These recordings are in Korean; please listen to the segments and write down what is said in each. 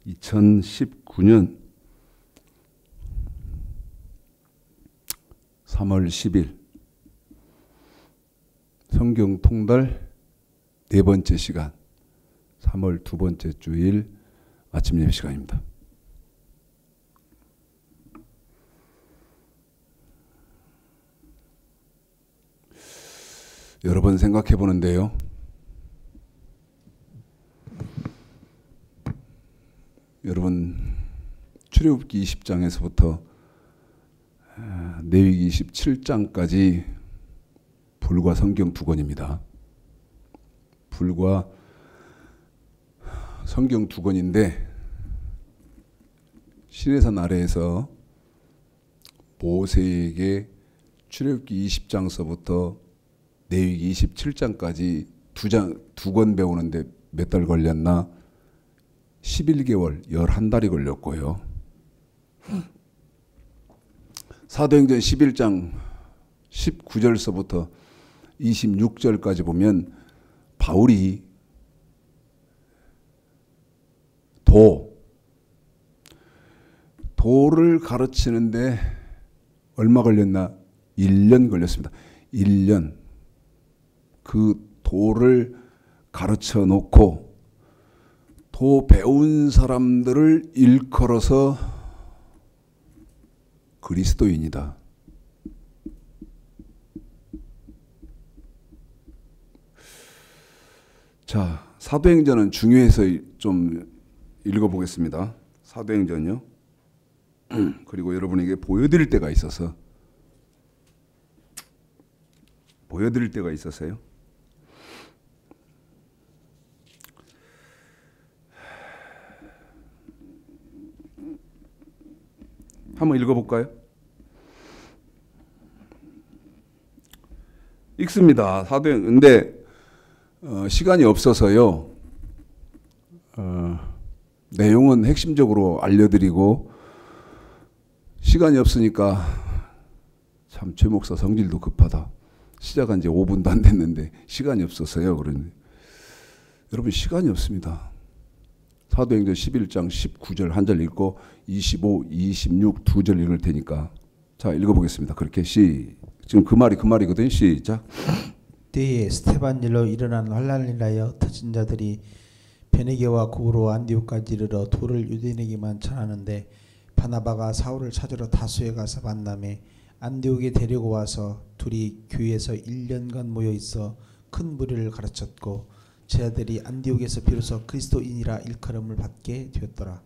2019년 3월 10일 성경 통달 네 번째 시간 3월 두 번째 주일 아침 예배 시간입니다. 여러 번 생각해 보는데요. 여러분 출애굽기 20장에서부터 레위기 27장까지 불과 성경 두 권입니다. 불과 성경 두 권인데 시내산 아래에서 모세에게 출애굽기 20장서부터 레위기 27장까지 두 권 배우는데 몇 달 걸렸나? 11개월, 11달이 걸렸고요. 사도행전 11장 19절서부터 26절까지 보면 바울이 도를 가르치는데 얼마 걸렸나? 1년 걸렸습니다. 1년. 그 도를 가르쳐 놓고 도 배운 사람들을 일컬어서 그리스도인이다. 자, 사도행전은 중요해서 좀 읽어보겠습니다. 사도행전요. 그리고 여러분에게 보여드릴 때가 있어서요. 한번 읽어볼까요? 읽습니다. 근데 시간이 없어서요. 내용은 핵심적으로 알려드리고 시간이 없으니까 참 최 목사 성질도 급하다. 시작한 지 5분도 안 됐는데 시간이 없어서요. 그러니 여러분 시간이 없습니다. 사도행전 11장 19절 한 절 읽고 25, 26 두 절 읽을 테니까 자 읽어보겠습니다. 그렇게 지금 그 말이거든요. 시작. 때에 스데반 일로 일어난 환난을 인하여 터진 자들이 베네게와 고로 안디옥까지 이르러 도를 유대인에게만 전하는데 바나바가 사울을 찾으러 다수에 가서 만남에 안디옥에 데리고 와서 둘이 교회에서 1년간 모여 있어 큰 무리를 가르쳤고 제자들이 안디옥에서 비로소 그리스도인이라 일컬음을 받게 되었더라.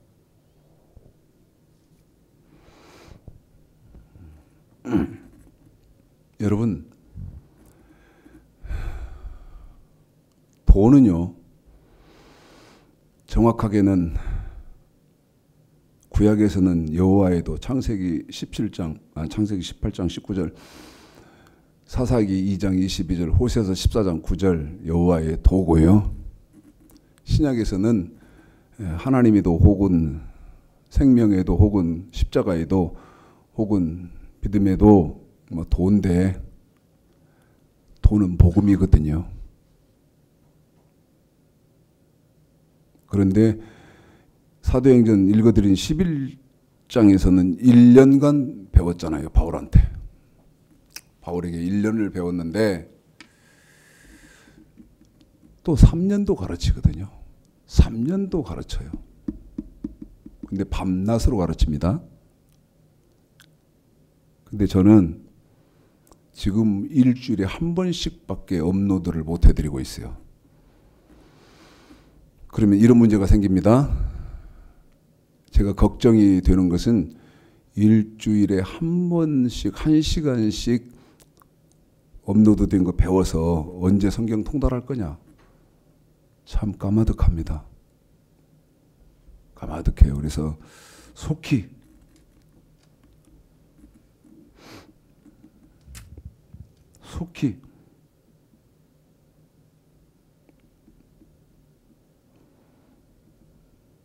여러분 도는요 정확하게는 구약에서는 여호와의 도 창세기 18장 19절 사사기 2장 22절 호세아서 14장 9절 여호와의 도고요. 신약에서는 하나님의 도 혹은 생명의 도 혹은 십자가의 도 혹은 믿음의 도 뭐 도인데 도는 복음이거든요. 그런데 사도행전 읽어드린 11장에서는 1년간 배웠잖아요. 바울에게 1년을 배웠는데 또 3년도 가르치거든요. 3년도 가르쳐요. 근데 밤낮으로 가르칩니다. 근데 저는 지금 일주일에 한 번씩밖에 업로드를 못 해드리고 있어요. 그러면 이런 문제가 생깁니다. 제가 걱정이 되는 것은 일주일에 한 번씩 1시간씩 업로드된 거 배워서 언제 성경 통달할 거냐. 참 까마득합니다. 까마득해요. 그래서 속히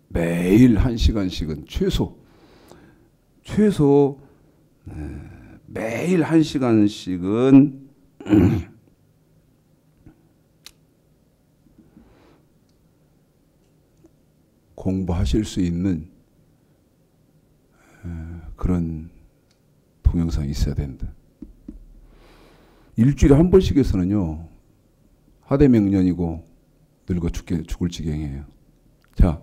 매일 1시간씩은 최소 매일 1시간씩은 공부하실 수 있는 그런 동영상이 있어야 된다. 일주일에 한 번씩 해서는요, 하대명년이고 늙어 죽을 지경이에요. 자,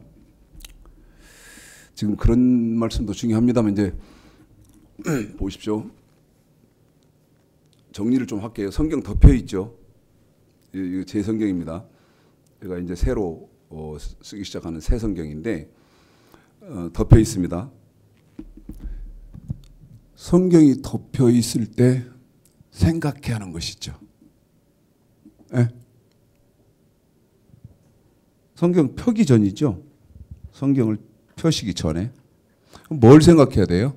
지금 그런 말씀도 중요합니다만 이제 보십시오. 정리를 좀 할게요. 성경 덮여 있죠. 이거 제 성경입니다. 제가 이제 새로 쓰기 시작하는 새 성경인데 덮여 있습니다. 성경이 덮여 있을 때 생각해야 하는 것이 있죠. 네? 성경 펴기 전이죠. 성경을 펴시기 전에 뭘 생각해야 돼요?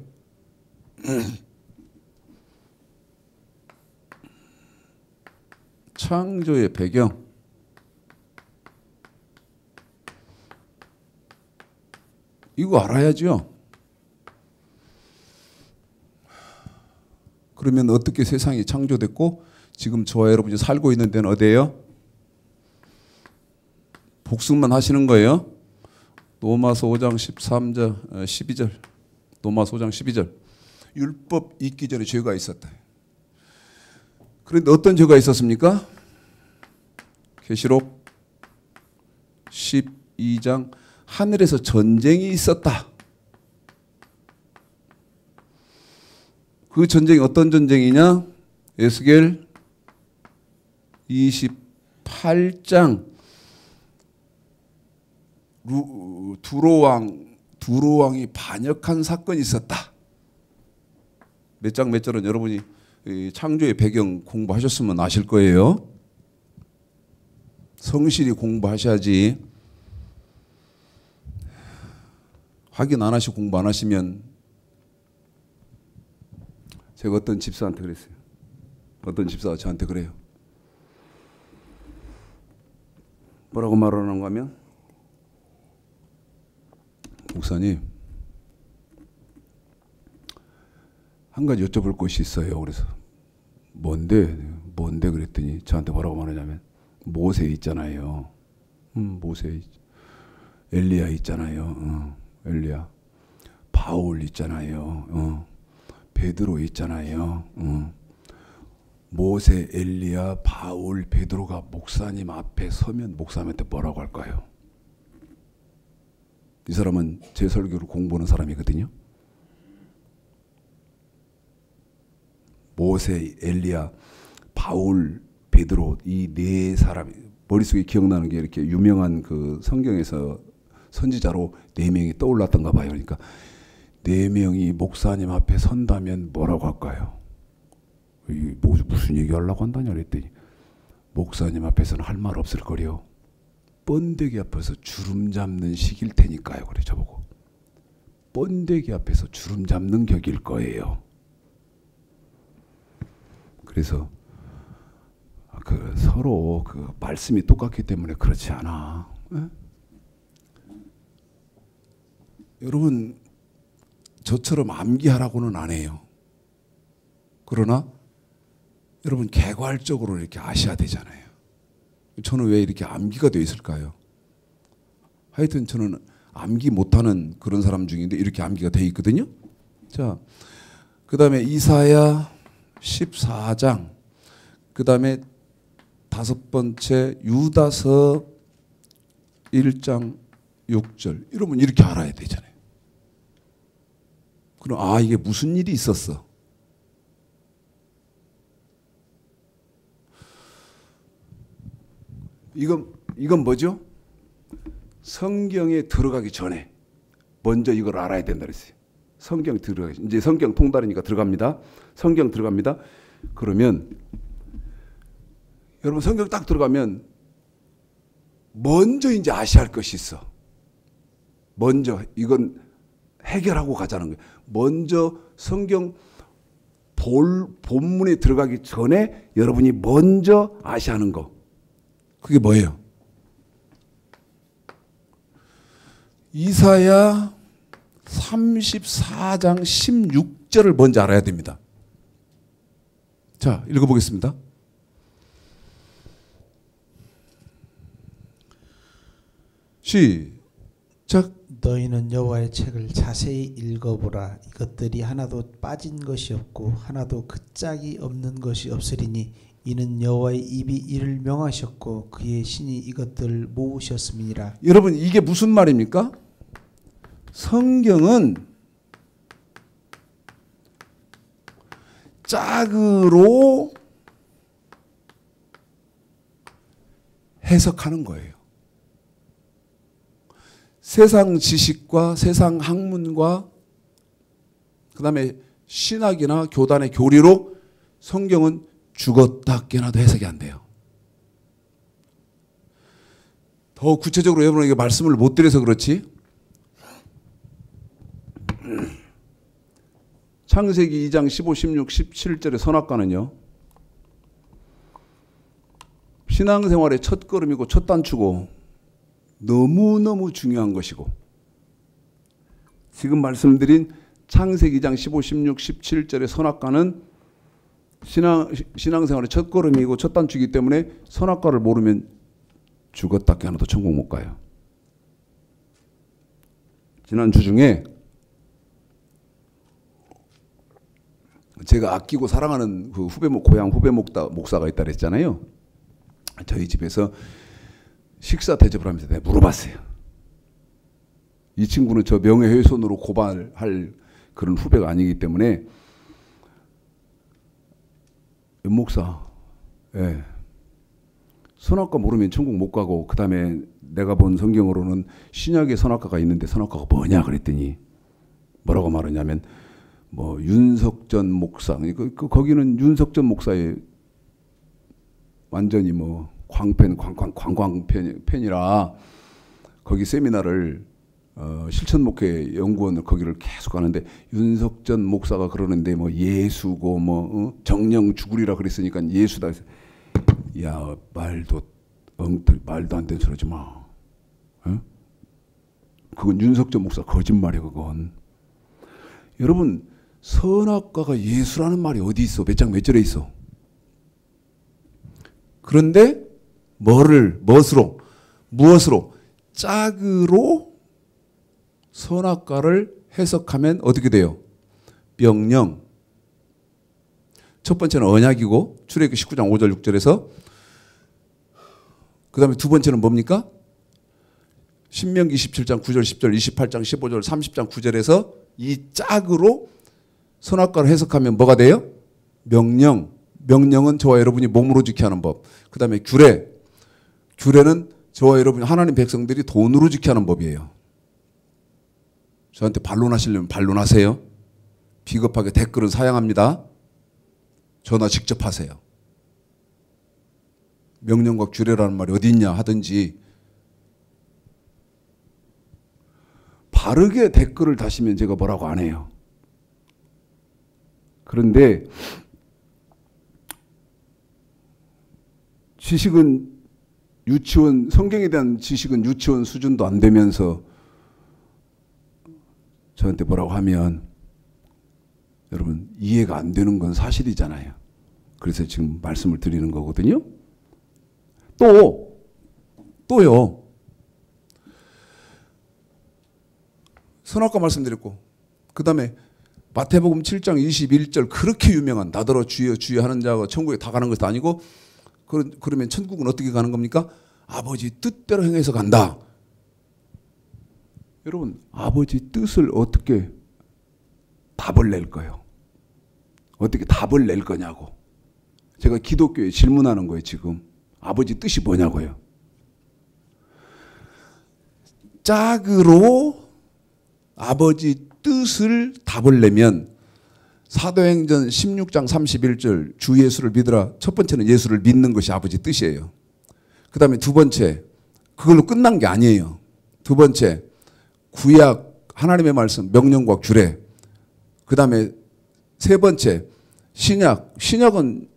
창조의 배경, 이거 알아야죠. 그러면 어떻게 세상이 창조됐고 지금 저와 여러분이 살고 있는 데는 어디예요? 복습만 하시는 거예요. 로마서 5장 13절, 12절. 로마서 5장 12절. 율법 있기 전에 죄가 있었다. 그런데 어떤 죄가 있었습니까? 계시록 12장 하늘에서 전쟁이 있었다. 그 전쟁이 어떤 전쟁이냐? 에스겔 28장 두로왕이 반역한 사건이 있었다. 몇 장 몇 절은 여러분이 창조의 배경 공부하셨으면 아실 거예요. 성실히 공부하셔야지. 확인 안 하시고 공부 안 하시면, 제가 어떤 집사한테 그랬어요. 어떤 집사가 저한테 그래요. 뭐라고 말하는가 하면, 목사님, 한 가지 여쭤볼 것이 있어요. 그래서 뭔데 그랬더니 저한테 뭐라고 말하냐면, 모세 있잖아요. 모세, 엘리야 있잖아요. 엘리야. 바울 있잖아요. 베드로 있잖아요. 모세, 엘리야, 바울, 베드로가 목사님 앞에 서면 목사님한테 뭐라고 할까요? 이 사람은 제 설교를 공부하는 사람이거든요. 모세, 엘리야, 바울, 베드로, 이 네 사람이 머릿속에 기억나는 게 이렇게 유명한 그 성경에서 선지자로 4명이 떠올랐던가 봐요. 그러니까 4명이 목사님 앞에 선다면 뭐라고 할까요? 무슨 얘기 하려고 한다냐 그랬더니, 목사님 앞에서는 할 말 없을 거려. 번데기 앞에서 주름 잡는 식일 테니까요. 그래 저보고. 번데기 앞에서 주름 잡는 격일 거예요. 그래서 서로 그 말씀이 똑같기 때문에 그렇지 않아. 에? 여러분, 저처럼 암기하라고는 안 해요. 그러나 여러분 개괄적으로 이렇게 아셔야 되잖아요. 저는 왜 이렇게 암기가 되어 있을까요? 하여튼 저는 암기 못하는 그런 사람 중인데 이렇게 암기가 되어 있거든요. 자, 그 다음에 이사야 14장, 그 다음에 5번째 유다서 1장 6절. 이러면 이렇게 알아야 되잖아요. 그럼 이게 무슨 일이 있었어? 이건 뭐죠? 성경에 들어가기 전에 먼저 이걸 알아야 된다 그랬어요. 성경 들어가기, 이제 성경 통달이니까 들어갑니다. 성경 들어갑니다. 그러면 여러분 성경 딱 들어가면 먼저 이제 아셔야 할 것이 있어. 먼저 이건 해결하고 가자는 거예요. 먼저 성경 본문에 들어가기 전에 여러분이 먼저 아셔야 하는 거. 그게 뭐예요? 이사야 34장 16절을 먼저 알아야 됩니다. 자, 읽어보겠습니다. 자, 너희는 여호와의 책을 자세히 읽어보라. 이것들이 하나도 빠진 것이 없고 하나도 그 짝이 없는 것이 없으리니 이는 여호와의 입이 이를 명하셨고 그의 신이 이것들을 모으셨음이니라. 여러분 이게 무슨 말입니까? 성경은 짝으로 해석하는 거예요. 세상 지식과 세상 학문과 그 다음에 신학이나 교단의 교리로 성경은 죽었다 깨나도 해석이 안 돼요. 더 구체적으로 여러분에게 말씀을 못 드려서 그렇지 창세기 2장 15, 16, 17절의 선악과는요 신앙생활의 첫 걸음이고 첫 단추고 너무너무 중요한 것이고 지금 말씀드린 창세기 2장 15, 16, 17절의 선악과는 신앙생활의 첫 걸음이고 첫 단추이기 때문에 선악과를 모르면 죽었다 깨어나도 천국 못 가요. 지난주 중에 제가 아끼고 사랑하는 그 고향 후배 목사가 있다 그랬잖아요. 저희 집에서 식사 대접을 하면서 내가 물어봤어요. 이 친구는 저 명예훼손으로 고발할 그런 후배가 아니기 때문에 목사, 예. 선악과 모르면 천국 못 가고 그 다음에 내가 본 성경으로는 신약의 선악과가 있는데 선악과가 뭐냐 그랬더니 뭐라고 말하냐면 뭐 윤석전 목사, 거기는 윤석전 목사의 완전히 뭐 관광팬이라 거기 세미나를 실천목회 연구원을 거기를 계속 가는데 윤석전 목사가 그러는데 뭐 예수고 뭐 정령 죽으리라 그랬으니까 예수다. 야 말도 안 되는 소리 하지 마. 어? 그건 윤석전 목사 거짓말이야 그건. 여러분 선악과가 예수라는 말이 어디 있어? 몇 장 몇 절에 있어? 그런데 무엇으로 짝으로 선악과를 해석하면 어떻게 돼요? 명령. 첫 번째는 언약이고 출애굽기 19장 5절 6절에서 그 다음에 두 번째는 뭡니까? 신명기 27장 9절 10절 28장 15절 30장 9절에서 이 짝으로 선악과를 해석하면 뭐가 돼요? 명령. 명령은 저와 여러분이 몸으로 지켜하는 법. 그 다음에 규례. 규례는 저와 여러분 하나님 백성들이 돈으로 지켜하는 법이에요. 저한테 반론하시려면 반론하세요. 비겁하게 댓글은 사양합니다. 전화 직접 하세요. 명령과 규례라는 말이 어디 있냐 하든지 바르게 댓글을 다시면 제가 뭐라고 안 해요. 그런데 지식은 유치원, 성경에 대한 지식은 유치원 수준도 안 되면서 저한테 뭐라고 하면 여러분 이해가 안 되는 건 사실이잖아요. 그래서 지금 말씀을 드리는 거거든요. 또요. 선악과 말씀드렸고 그 다음에 마태복음 7장 21절 그렇게 유명한 나더러 주여 주여 하는 자가 천국에 다 가는 것도 아니고 그러면 천국은 어떻게 가는 겁니까? 아버지 뜻대로 행해서 간다. 여러분 아버지 뜻을 어떻게 답을 낼 거예요? 어떻게 답을 낼 거냐고. 제가 기독교에 질문하는 거예요 지금. 아버지 뜻이 뭐냐고요. 짝으로 아버지 뜻을 답을 내면 사도행전 16장 31절 주 예수를 믿으라. 첫 번째는 예수를 믿는 것이 아버지 뜻이에요. 그 다음에 두 번째 그걸로 끝난 게 아니에요. 두 번째 구약 하나님의 말씀 명령과 규례. 그 다음에 세 번째 신약은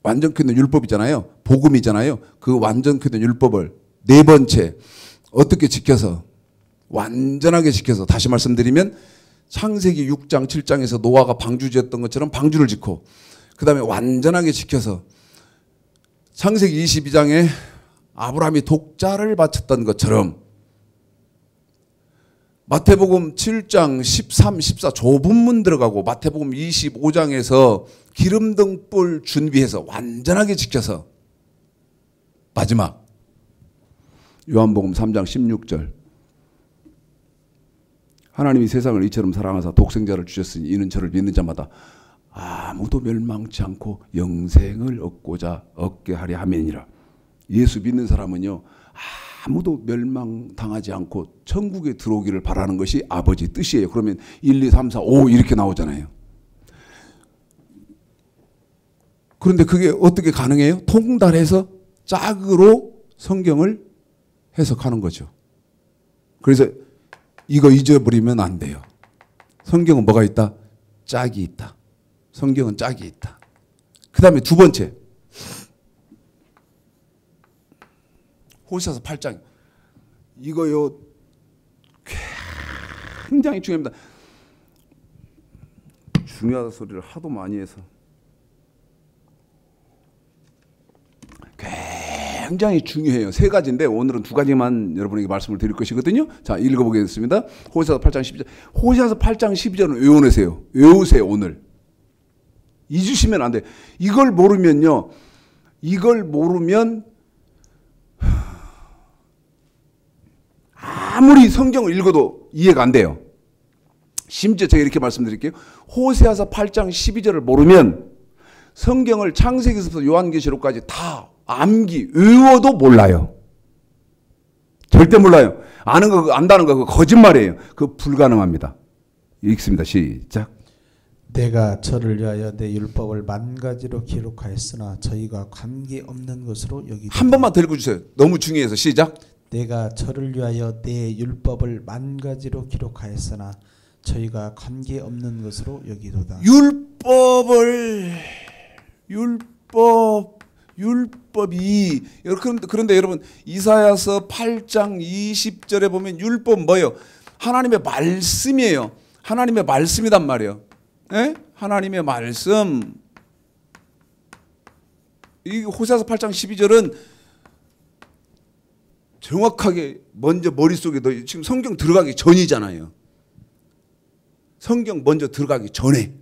완전케 된 율법이잖아요. 복음이잖아요. 그 완전케 된 율법을 네 번째 어떻게 지켜서 완전하게 지켜서 다시 말씀드리면 창세기 6장 7장에서 노아가 방주지었던 것처럼 방주를 짓고 그 다음에 완전하게 지켜서 창세기 22장에 아브라함이 독자를 바쳤던 것처럼 마태복음 7장 13, 14 좁은 들어가고 마태복음 25장에서 기름등불 준비해서 완전하게 지켜서 마지막 요한복음 3장 16절 하나님이 세상을 이처럼 사랑하사 독생자를 주셨으니 이는 저를 믿는 자마다 아무도 멸망치 않고 영생을 얻게 하려 함이니라. 예수 믿는 사람은요 아무도 멸망당하지 않고 천국에 들어오기를 바라는 것이 아버지 뜻이에요. 그러면 1, 2, 3, 4, 5 이렇게 나오잖아요. 그런데 그게 어떻게 가능해요? 통달해서 짝으로 성경을 해석하는 거죠. 그래서 이거 잊어버리면 안 돼요. 성경은 뭐가 있다? 짝이 있다. 성경은 짝이 있다. 그 다음에 두 번째 호세아서 8장 이거요 굉장히 중요합니다. 중요하다 소리를 하도 많이 해서 굉장히 중요해요. 세 가지인데 오늘은 두 가지만 여러분에게 말씀을 드릴 것이거든요. 자, 읽어보겠습니다. 호세아서 8장 12절. 호세아서 8장 12절은 외우세요. 외우세요. 오늘. 잊으시면 안 돼요. 이걸 모르면 아무리 성경을 읽어도 이해가 안 돼요. 심지어 제가 이렇게 말씀드릴게요. 호세아서 8장 12절을 모르면 성경을 창세기서부터 요한계시록까지 다 외워도 몰라요. 절대 몰라요. 안다는 거 그거 거짓말이에요. 그거 불가능합니다. 읽습니다. 시작. 내가 저를 위하여 내 율법을 만가지로 기록하였으나 저희가 관계없는 것으로 여기도다. 한 번만 더 읽어주세요. 너무 중요해서 시작. 내가 저를 위하여 내 율법을 만가지로 기록하였으나 저희가 관계없는 것으로 여기도다. 율법이 그런데 여러분 이사야서 8장 20절에 보면 율법 뭐예요? 하나님의 말씀이에요. 하나님의 말씀이란 말이에요. 에? 하나님의 말씀. 이 호세아서 8장 12절은 정확하게 먼저 머릿속에 지금 성경 들어가기 전이잖아요. 성경 먼저 들어가기 전에.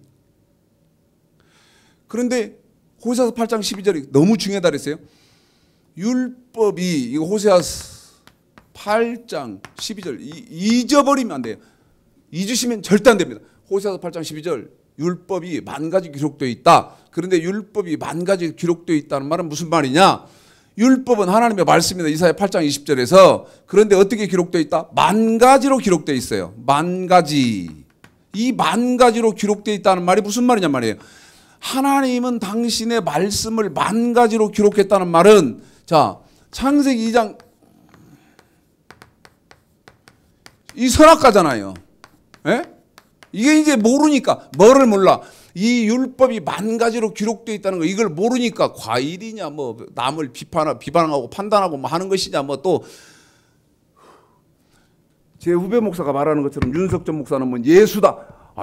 그런데 호세아서 8장 12절이 너무 중요하다 그랬어요. 율법이 이거 호세아서 8장 12절 잊어버리면 안 돼요. 잊으시면 절대 안 됩니다. 호세아서 8장 12절 율법이 만 가지 기록되어 있다. 그런데 율법이 만 가지 기록되어 있다는 말은 무슨 말이냐? 율법은 하나님의 말씀입니다. 이사야 8장 20절에서. 그런데 어떻게 기록되어 있다? 만 가지로 기록되어 있어요. 만 가지. 이 만 가지로 기록되어 있다는 말이 무슨 말이냐 말이에요. 하나님은 당신의 말씀을 만 가지로 기록했다는 말은 자 창세기 2장 이 선악과잖아요. 예? 이게 이제 모르니까 뭐를 몰라. 이 율법이 만 가지로 기록되어 있다는 거 이걸 모르니까 과일이냐 뭐 남을 비방하고 판단하고 뭐 하는 것이냐 뭐 또 제 후배 목사가 말하는 것처럼 윤석전 목사는 뭐 예수다.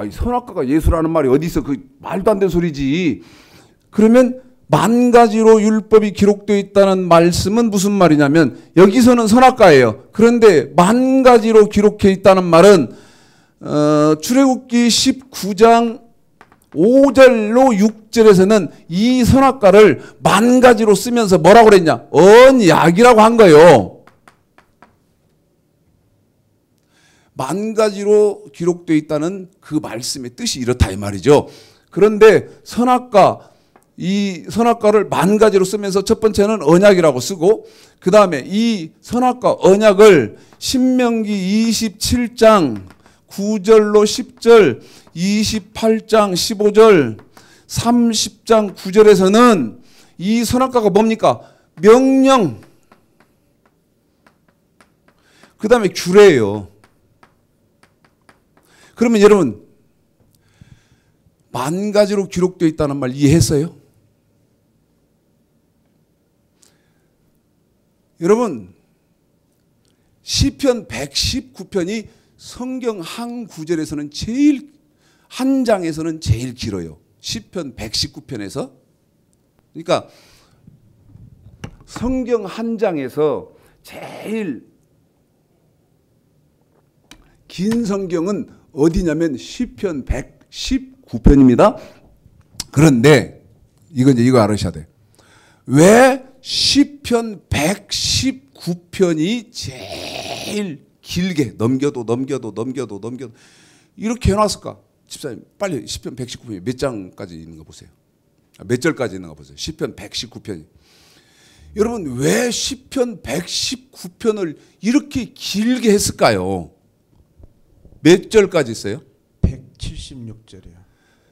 이 선악과가 예수라는 말이 어디 있어? 그 말도 안 되는 소리지. 그러면 만 가지로 율법이 기록되어 있다는 말씀은 무슨 말이냐면 여기서는 선악과예요. 그런데 만 가지로 기록해 있다는 말은 출애굽기 19장 5절로 6절에서는 이 선악과를 만 가지로 쓰면서 뭐라고 그랬냐? 언약이라고 한 거예요. 만 가지로 기록되어 있다는 그 말씀의 뜻이 이렇다 이 말이죠. 그런데 이 선악과를 만 가지로 쓰면서 첫 번째는 언약이라고 쓰고 그 다음에 이 선악과 언약을 신명기 27장 9절로 10절 28장 15절 30장 9절에서는 이 선악과가 뭡니까? 명령 그 다음에 규례예요. 그러면 여러분 만 가지로 기록되어 있다는 말 이해했어요? 여러분 시편 119편이 성경 한 구절에서는 한 장에서는 제일 길어요. 시편 119편에서. 그러니까 성경 한 장에서 제일 긴 성경은 어디냐면 시편 119편입니다. 그런데 이거 알으셔야 돼. 왜 시편 119편이 제일 길게 넘겨도 이렇게 해놨을까? 집사님 빨리 시편 119편이 몇 장까지 있는 거 보세요. 몇 절까지 있는 거 보세요. 시편 119편이. 여러분 왜 시편 119편을 이렇게 길게 했을까요? 몇 절까지 있어요? 176절이요.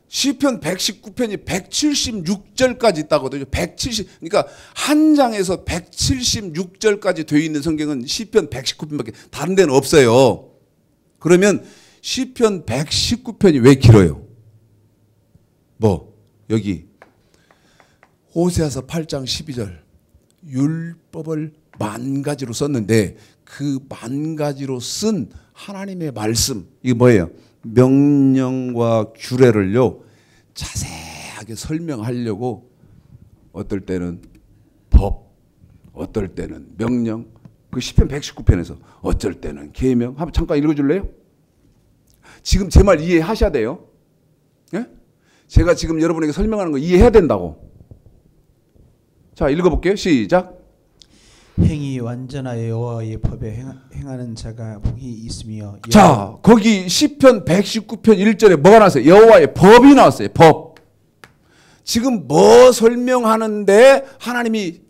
시편 119편이 176절까지 있다거든요. 그러니까 한 장에서 176절까지 되어 있는 성경은 시편 119편밖에 다른 데는 없어요. 그러면 시편 119편이 왜 길어요? 여기 호세아서 8장 12절 율법을 만 가지로 썼는데 그 만 가지로 쓴 하나님의 말씀 이게 뭐예요? 명령과 규례를요 자세하게 설명하려고 어떨 때는 법, 어떨 때는 명령, 그 시편 119편에서 어쩔 때는 계명. 한번 잠깐 읽어줄래요? 지금 제 말 이해하셔야 돼요. 예? 제가 지금 여러분에게 설명하는 거 이해해야 된다고. 자, 읽어볼게요. 시작. 행이 완전하여 여호와의 법에 행하는 자가 복이 있으며. 자, 거기 시편 119편 1절에 뭐가 나왔어요? 여호와의 법이 나왔어요. 법. 지금 뭐 설명하는데 하나님이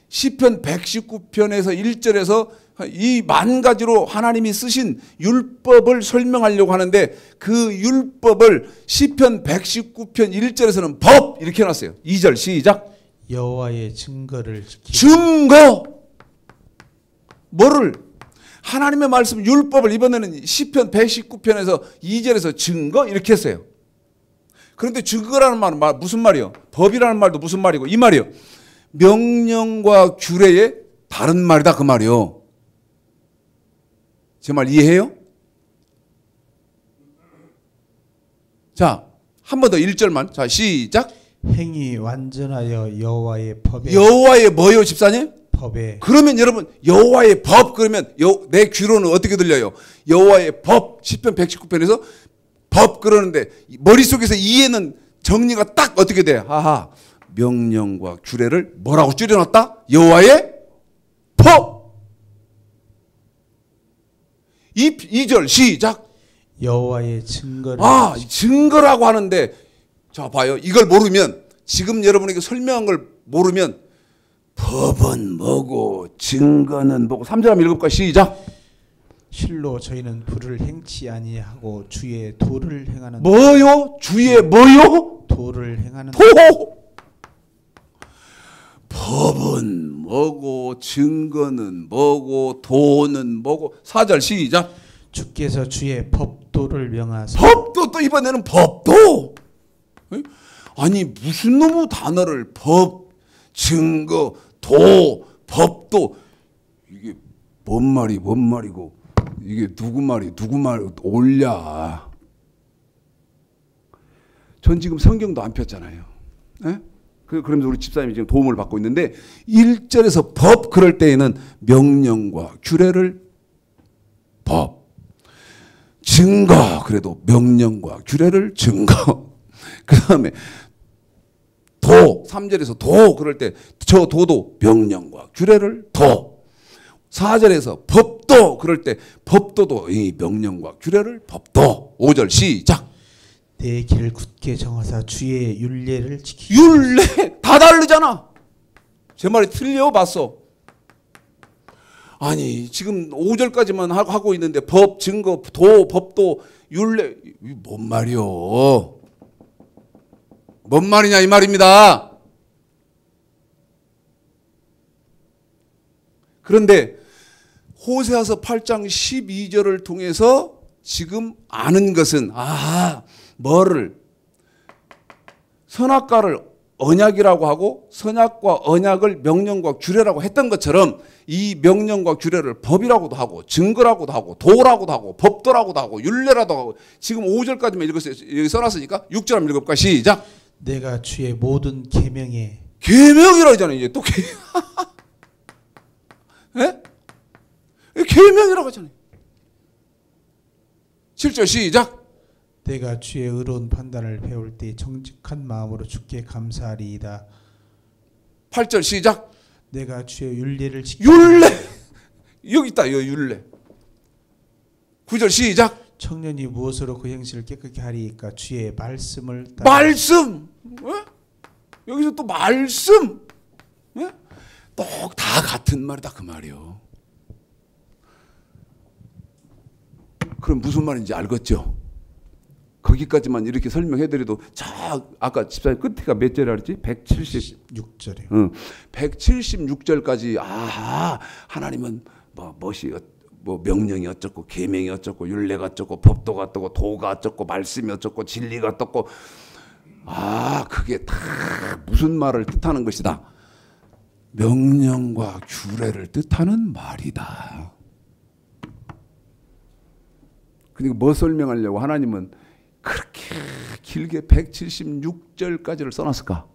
시편 119편에서 1절에서 이 만 가지로 하나님이 쓰신 율법을 설명하려고 하는데 그 율법을 시편 119편 1절에서는 법 이렇게 해놨어요. 2절 시작. 여호와의 증거를 지키고. 증거. 뭐를? 하나님의 말씀 율법을 이번에는 시편 119편에서 2절에서 증거 이렇게 했어요. 그런데 증거라는 말은 무슨 말이요? 법이라는 말도 무슨 말이고 이 말이요. 명령과 규례의 다른 말이다 그 말이요. 제 말 이해해요? 자, 한 번 더 1절만. 자, 시작. 행이 완전하여 여호와의 법에. 여호와의 뭐요, 집사님? 법에. 그러면 여러분 여호와의 법 그러면 내 귀로는 어떻게 들려요? 여호와의 법 시편 119편에서 법 그러는데 머릿속에서 이해는 정리가 딱 어떻게 돼? 하하. 명령과 규례를 뭐라고 줄여놨다? 여호와의 법. 2절 시작. 여호와의 증거를. 증거라고 하는데 자 봐요. 이걸 모르면 지금 여러분에게 설명한 걸 모르면 법은 뭐고 증거는 뭐고 3절 한번 읽어볼까? 시작. 실로 저희는 불을 행치 아니하고 주의 도를 행하는. 뭐요? 주의 뭐요? 도를 행하는. 도. 법은 뭐고 증거는 뭐고 도는 뭐고 4절 시작. 주께서 주의 법도를 명하사. 법도 또 이번에는 법도. 아니 무슨 놈의 단어를 법, 증거, 도, 법도 이게 뭔 말이고 이게 누구 말이 올려. 전 지금 성경도 안 폈잖아요. 네? 그러면서 우리 집사님이 지금 도움을 받고 있는데 1절에서 법 그럴 때에는 명령과 규례를 법, 증거 그래도 명령과 규례를 증거. 그 다음에 도 3절에서 도 그럴 때 저 도도 명령과 규례를 도. 4절에서 법도 그럴 때 법도도 이 명령과 규례를 법도. 5절 시작. 내 길을 굳게 정하사 주의 율례를 지키고. 율례 다 다르잖아. 제 말이 틀려 봤어. 아니 지금 5절까지만 하고 있는데 법, 증거, 도, 법도, 율례 뭔 말이요? 뭔 말이냐 이 말입니다. 그런데 호세아서 8장 12절을 통해서 지금 아는 것은 뭐를 선악과를 언약이라고 하고 선악과 언약을 명령과 규례라고 했던 것처럼 이 명령과 규례를 법이라고도 하고 증거라고도 하고 도라고도 하고 법도라고도 하고 율례라도 하고 지금 5절까지만 읽었어요. 여기 써놨으니까 6절 한번 읽어볼까? 시작. 내가 주의 모든 계명에. 계명이라 하잖아요. 이제 또 예? 계명이라고 하잖아요. 7절 시작. 내가 주의 의로운 판단을 배울 때 정직한 마음으로 주께 감사하리이다. 8절 시작. 내가 주의 윤례를 율례. 여기 있다. 이 율례. 9절 시작. 청년이 무엇으로 그 행실을 깨끗게 하리이까 주의 말씀을 따라. 말씀. 여기서 또 말씀. 또 다 같은 말이다 그 말이요. 그럼 무슨 말인지 알겠죠? 거기까지만 이렇게 설명해드려도 아까 집사님 끝에가 몇 절이라 그랬지? 176절이요. 176절까지 하나님은 뭐 명령이 어쩌고 계명이 어쩌고 율례가 어쩌고 법도가 어쩌고 도가 어쩌고 말씀이 어쩌고 진리가 어쩌고 그게 다 무슨 말을 뜻하는 것이다. 명령과 규례를 뜻하는 말이다. 그러니까 뭐 설명하려고 하나님은 그렇게 길게 176절까지를 써놨을까?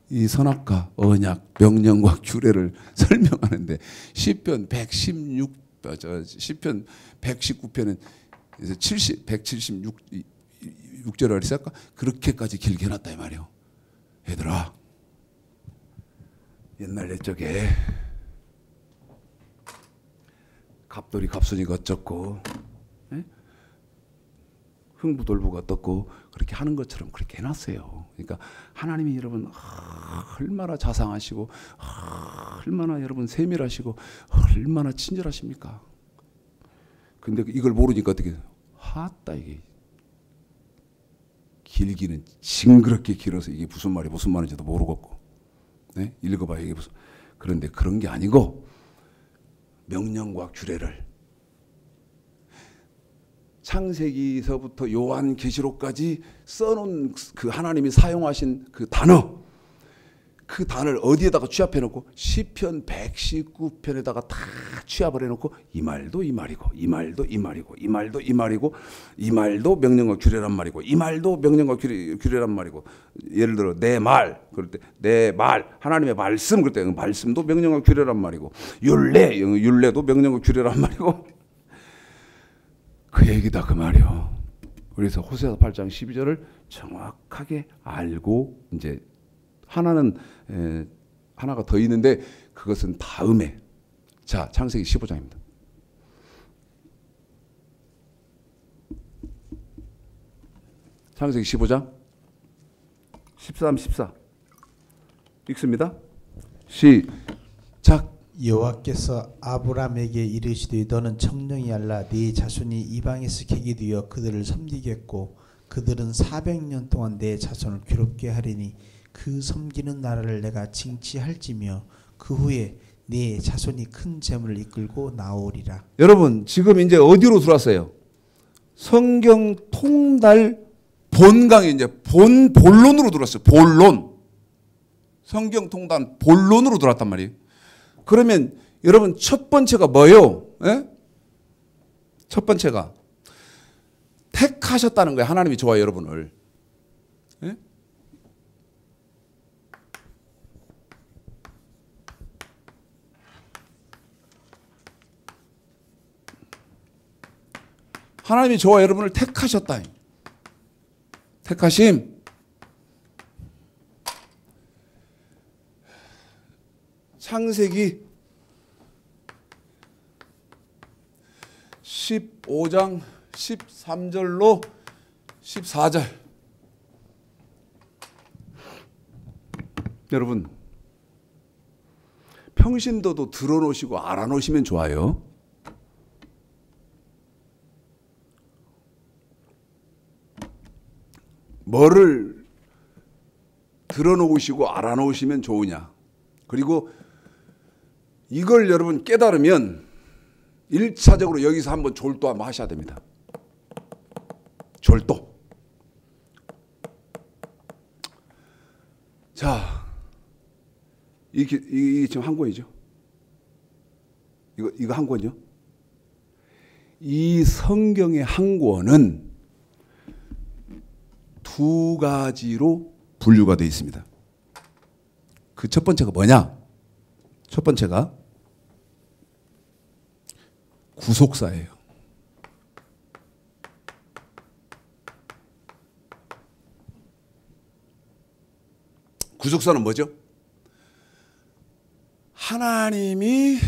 이 선악과 언약, 명령과 규례를 설명하는데 시편 119편은 176절을 쓸까? 그렇게까지 길게 해놨다 이 말이에요. 얘들아, 옛날 옛적에 갑돌이 갑순이가 어쩌고 흥부돌부가 어떻고 그렇게 하는 것처럼 그렇게 해놨어요. 그러니까 하나님이 여러분 얼마나 자상하시고 얼마나 여러분 세밀하시고 얼마나 친절하십니까? 근데 이걸 모르니까 어떻게 이게 길기는 징그럽게 길어서 이게 무슨 말인지도 모르겠고 읽어봐야 이게 무슨. 그런데 그런 게 아니고 명령과 규례를 창세기서부터 요한계시록까지 써놓은 그 하나님이 사용하신 그 단어를 어디에다가 취합해 놓고 시편 119편에다가 다 취합을 해놓고 이 말도 이 말이고 이 말도 이 말이고 이 말도 이 말이고 이 말도 명령과 규례란 말이고 이 말도 명령과 규례란 말이고. 예를 들어 내 말 그럴 때 내 말 하나님의 말씀 그럴 때 말씀도 명령과 규례란 말이고 율례도 명령과 규례란 말이고 그 얘기다 그 말이요. 그래서 호세아서 8장 12절을 정확하게 알고 이제 하나가 더 있는데 그것은 다음에. 자, 창세기 15장입니다. 창세기 15장 13, 14 읽습니다. 시작. 여호와께서 아브람에게 이르시되 너는 청령이 알라 네 자손이 이방에서 객이 되어 그들을 섬기겠고 그들은 400년 동안 내 자손을 괴롭게 하리니 그 섬기는 나라를 내가 징치할지며 그 후에 네 자손이 큰 재물을 이끌고 나오리라. 여러분 지금 이제 어디로 들어왔어요? 성경 통달 본강에 이제 본론으로 들어왔어요. 본론. 성경 통달 본론으로 들어왔단 말이에요. 그러면 여러분 첫 번째가 뭐예요? 첫 번째가 택하셨다는 거예요. 하나님이 좋아요 여러분을. 하나님이 저와 여러분을 택하셨다. 택하심. 창세기 15장 13절로 14절. 여러분 평신도도 들어놓으시고 알아놓으시면 좋아요. 뭐를 들어놓으시고 알아놓으시면 좋으냐. 그리고 이걸 여러분 깨달으면 1차적으로 여기서 한번 졸도 한번 하셔야 됩니다. 졸도. 자, 이게 지금 한 권이죠. 이거 한 권이요. 이 성경의 한 권은 두 가지로 분류가 되어 있습니다. 그 첫 번째가 뭐냐? 첫 번째가 구속사예요. 구속사는 뭐죠? 하나님이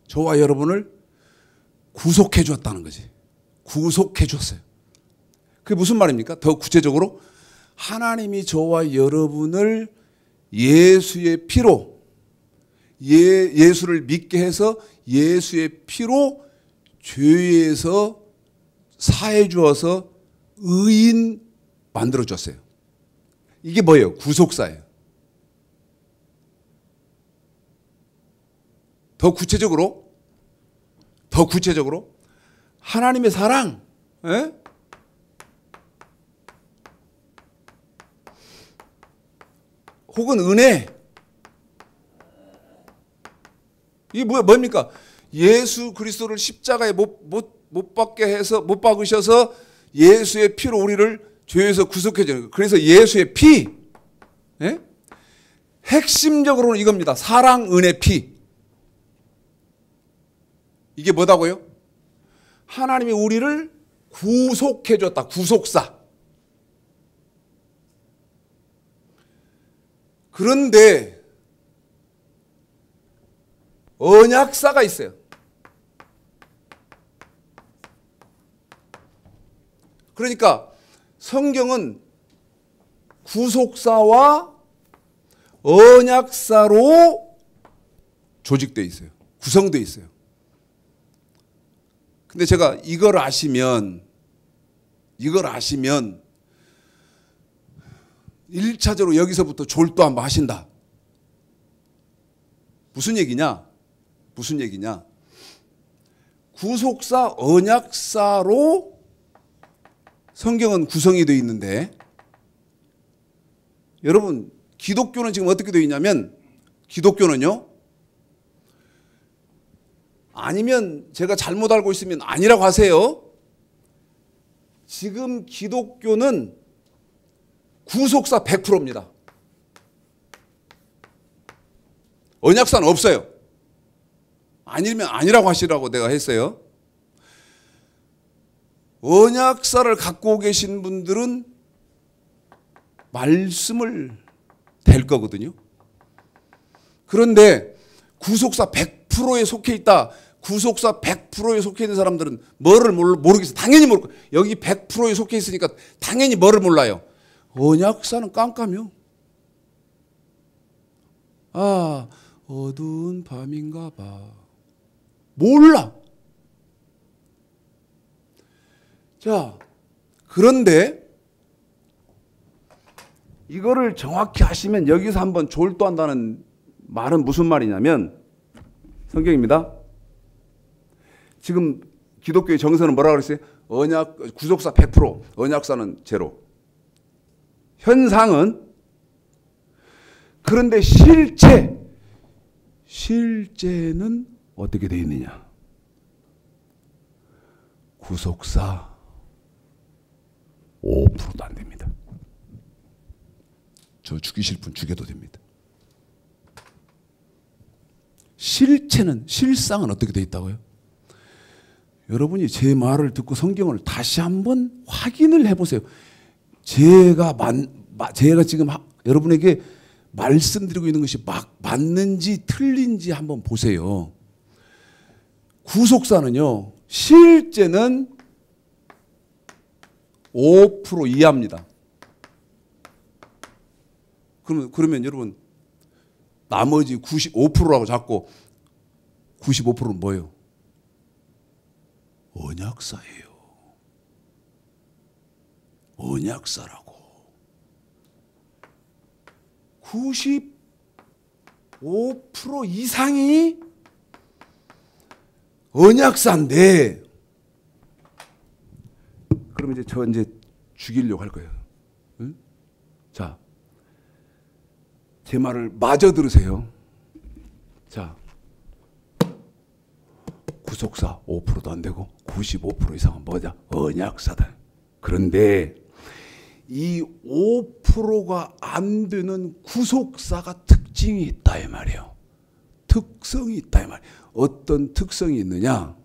저와 여러분을 구속해 주었다는 거지. 구속해 주었어요. 그게 무슨 말입니까? 더 구체적으로 하나님이 저와 여러분을 예수의 피로 예수를 믿게 해서 예수의 피로 죄에서 사해 주어서 의인 만들어 줬어요. 이게 뭐예요? 구속사예요. 더 구체적으로 하나님의 사랑, 에? 혹은 은혜, 이게 뭡니까? 예수 그리스도를 십자가에 못 박으셔서 예수의 피로 우리를 죄에서 구속해 주는 거예요. 그래서 예수의 피, 예? 핵심적으로는 이겁니다. 사랑, 은혜, 피. 이게 뭐다고요? 하나님이 우리를 구속해 줬다. 구속사. 그런데 언약사가 있어요. 그러니까 성경은 구속사와 언약사로 조직되어 있어요. 구성되어 있어요. 근데 제가 이걸 아시면 1차적으로 여기서부터 졸도 한번 하신다. 무슨 얘기냐? 구속사, 언약사로 성경은 구성이 되어 있는데, 여러분 기독교는 지금 어떻게 되어 있냐면, 기독교는요, 아니면 제가 잘못 알고 있으면 아니라고 하세요. 지금 기독교는 구속사 100%입니다. 언약사는 없어요. 아니면 아니라고 하시라고 내가 했어요. 언약사를 갖고 계신 분들은 말씀을 댈 거거든요. 그런데 구속사 100%에 속해 있다. 구속사 100%에 속해 있는 사람들은 뭐를 모르겠어요. 당연히 모르고, 여기 100%에 속해 있으니까 당연히 뭐를 몰라요. 언약사는 깜깜해요. 아, 어두운 밤인가 봐. 몰라. 자, 그런데 이거를 정확히 하시면, 여기서 한번 졸도한다는 말은 무슨 말이냐면, 성경입니다. 지금 기독교의 정서는 뭐라고 그랬어요? 구속사 100%, 언약사는 제로. 현상은, 그런데 실제는 어떻게 되어 있느냐? 구속사 5%도 안 됩니다. 저 죽이실 분 죽여도 됩니다. 실상은 어떻게 되어 있다고요? 여러분이 제 말을 듣고 성경을 다시 한번 확인을 해보세요. 제가 지금 여러분에게 말씀드리고 있는 것이 맞는지 틀린지 한번 보세요. 구속사는요, 실제는 5% 이하입니다. 그러면 여러분, 나머지 95%라고 잡고 95%는 뭐예요? 언약사예요. 언약사라고. 95% 이상이 언약사인데, 그러면 이제 저 죽이려고 할 거예요. 응? 자, 제 말을 마저 들으세요. 자, 구속사 5%도 안 되고 95% 이상은 뭐냐? 언약사다. 그런데 이 5%가 안 되는 구속사가 특징이 있다 이 말이에요. 특성이 있다 이 말이에요. 어떤 특성이 있느냐?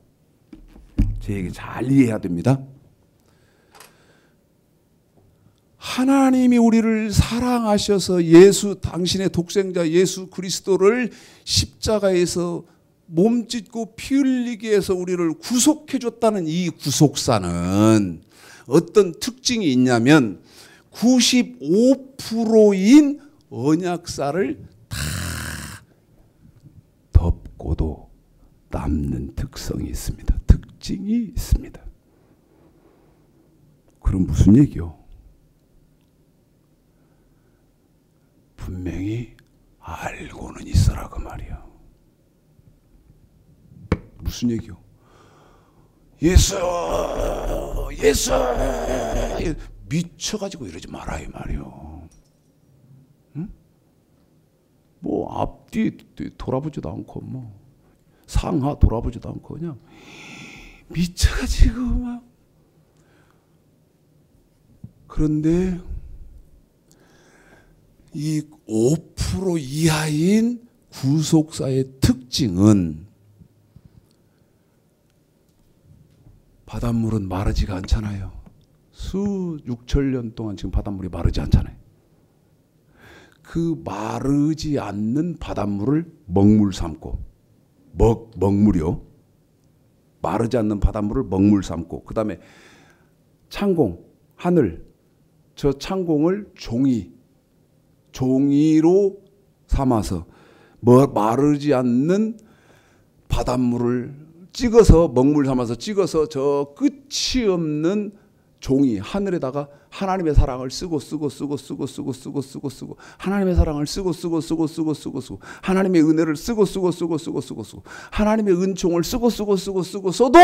제 얘기 잘 이해해야 됩니다. 하나님이 우리를 사랑하셔서 당신의 독생자 예수 그리스도를 십자가에서 몸짓고 피 흘리게 해서 우리를 구속해 줬다는 이 구속사는 어떤 특징이 있냐면 95%인 언약사를 다 덮고도 남는 특성이 있습니다. 특징이 있습니다. 그럼 무슨 얘기요? 분명히 알고는 있어라 그 말이야. 무슨 얘기요? 예수 미쳐가지고 이러지 마라 이 말이요. 응? 뭐 앞뒤 돌아보지도 않고 뭐 상하 돌아보지도 않고 그냥 미쳐가지고 막. 그런데 이 5% 이하인 구속사의 특징은 바닷물은 마르지가 않잖아요. 수 6천년 동안 지금 바닷물이 마르지 않잖아요. 그 마르지 않는 바닷물을 먹물 삼고 먹물이요. 마르지 않는 바닷물을 먹물 삼고 그 다음에 창공, 하늘 저 창공을 종이로 삼아서 마르지 않는 바닷물을 찍어서 먹물 삼아서 찍어서 저 끝이 없는 종이 하늘에다가 하나님의 사랑을 쓰고 하나님의 사랑을 쓰고 하나님의 은혜를 쓰고 하나님의 은총을 쓰고서도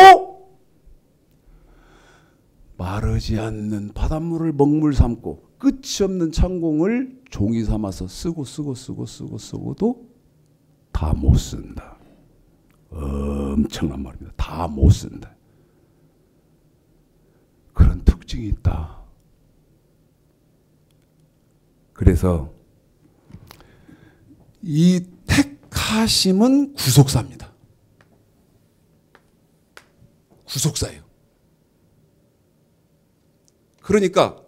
마르지 않는 바닷물을 먹물 삼고 끝이 없는 창공을 종이 삼아서 쓰고도 다 못 쓴다. 엄청난 말입니다. 다 못 쓴다. 그런 특징이 있다. 그래서 이 택하심은 구속사입니다. 구속사예요. 그러니까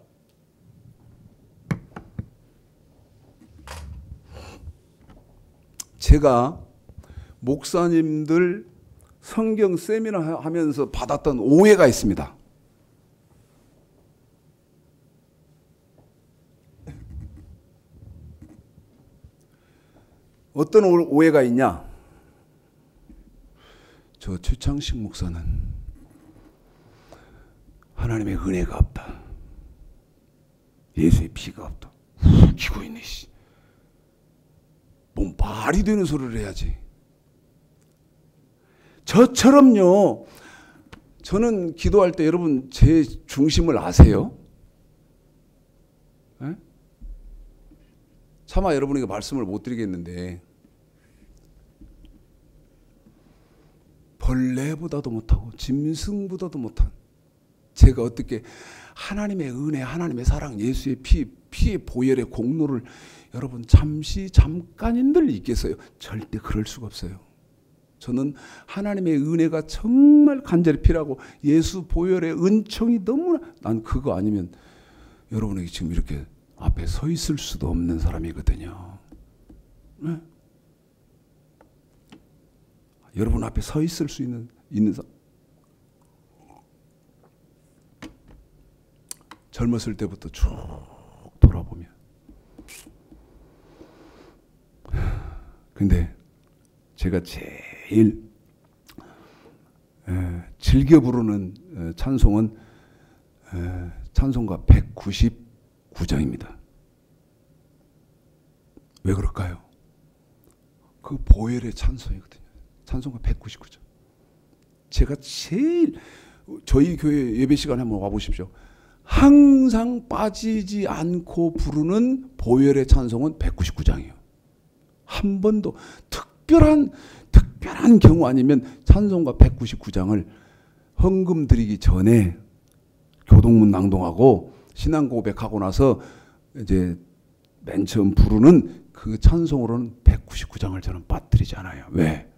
제가 목사님들 성경 세미나 하면서 받았던 오해가 있습니다. 어떤 오해가 있냐? 저 최창식 목사는 하나님의 은혜가 없다. 예수의 피가 없다. 웃기고 있네. 뭐 말이 되는 소리를 해야지. 저처럼요. 저는 기도할 때 여러분 제 중심을 아세요? 에? 차마 여러분에게 말씀을 못 드리겠는데 벌레보다도 못하고 짐승보다도 못한 제가 어떻게 하나님의 은혜, 하나님의 사랑, 예수의 피의 보혈의 공로를 여러분 잠깐인들 있겠어요? 절대 그럴 수가 없어요. 저는 하나님의 은혜가 정말 간절히 필요하고 예수 보혈의 은총이 너무나 난 그거 아니면 여러분에게 지금 이렇게 앞에 서 있을 수도 없는 사람이거든요. 네? 여러분 앞에 서 있을 수 있는 사람. 젊었을 때부터 쭉 돌아보면. 근데 제가 제일 즐겨 부르는 찬송은 찬송가 199장입니다. 왜 그럴까요? 그 보혈의 찬송이거든요. 찬송가 199장. 제가 제일 저희 교회 예배 시간에 한번 와보십시오. 항상 빠지지 않고 부르는 보혈의 찬송은 199장이에요. 한 번도 특별한 경우 아니면 찬송가 199장을 헌금 드리기 전에 교동문 낭독하고 신앙 고백하고 나서 이제 맨 처음 부르는 그 찬송으로는 199장을 저는 빠뜨리지 않아요. 왜?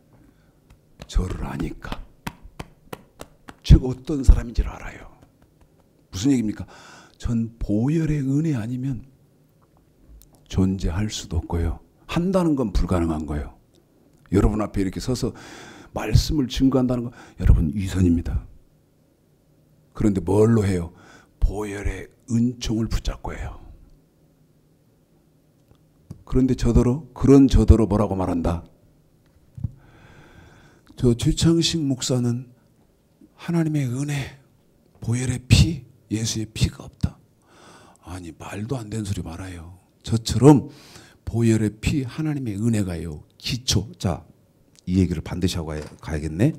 저를 아니까. 자체가 어떤 사람인지를 알아요. 무슨 얘기입니까? 전 보혈의 은혜 아니면 존재할 수도 없고요. 한다는 건 불가능한 거예요. 여러분 앞에 이렇게 서서 말씀을 증거한다는 건 여러분 위선입니다. 그런데 뭘로 해요? 보혈의 은총을 붙잡고 해요. 그런데 그런 저더러 뭐라고 말한다? 저 최창식 목사는 하나님의 은혜, 보혈의 피, 예수의 피가 없다. 아니, 말도 안 되는 소리 말아요. 저처럼 보혈의 피, 하나님의 은혜가요, 기초. 자, 이 얘기를 반드시 하고 가야겠네.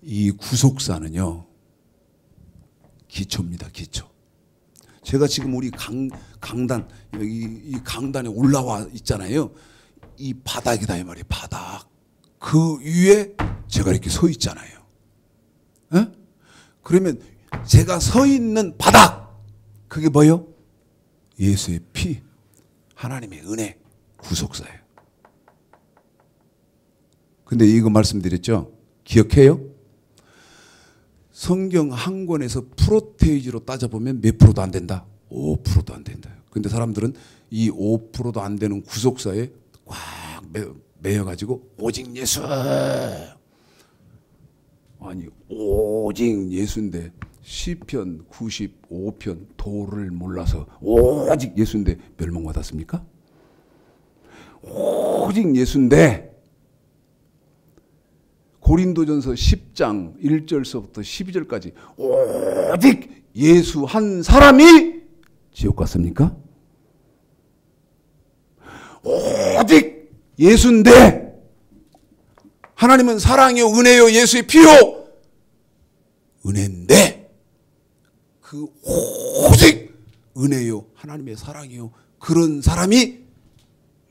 이 구속사는요, 기초입니다. 기초. 제가 지금 우리 강단, 여기 이 강단에 올라와 있잖아요. 이 바닥이다 이 말이에요. 바닥. 그 위에 제가 이렇게 서 있잖아요. 에? 그러면 제가 서 있는 바닥, 그게 뭐예요? 예수의 피, 하나님의 은혜, 구속사예요. 근데 이거 말씀드렸죠? 기억해요? 성경 한 권에서 프로테이지로 따져보면 몇 프로도 안 된다? 5%도 안 된다. 근데 사람들은 이 5%도 안 되는 구속사에 꽉 매여가지고 오직 예수, 아니 오직 예수인데 시편 95편 도를 몰라서 오직 예수인데 멸망받았습니까? 오직 예수인데 고린도전서 10장 1절서부터 12절까지 오직 예수 한 사람이 지옥 갔습니까? 오직 예수인데 하나님은 사랑이요 은혜요 예수의 피요 은혜인데 그 오직 은혜요 하나님의 사랑이요 그런 사람이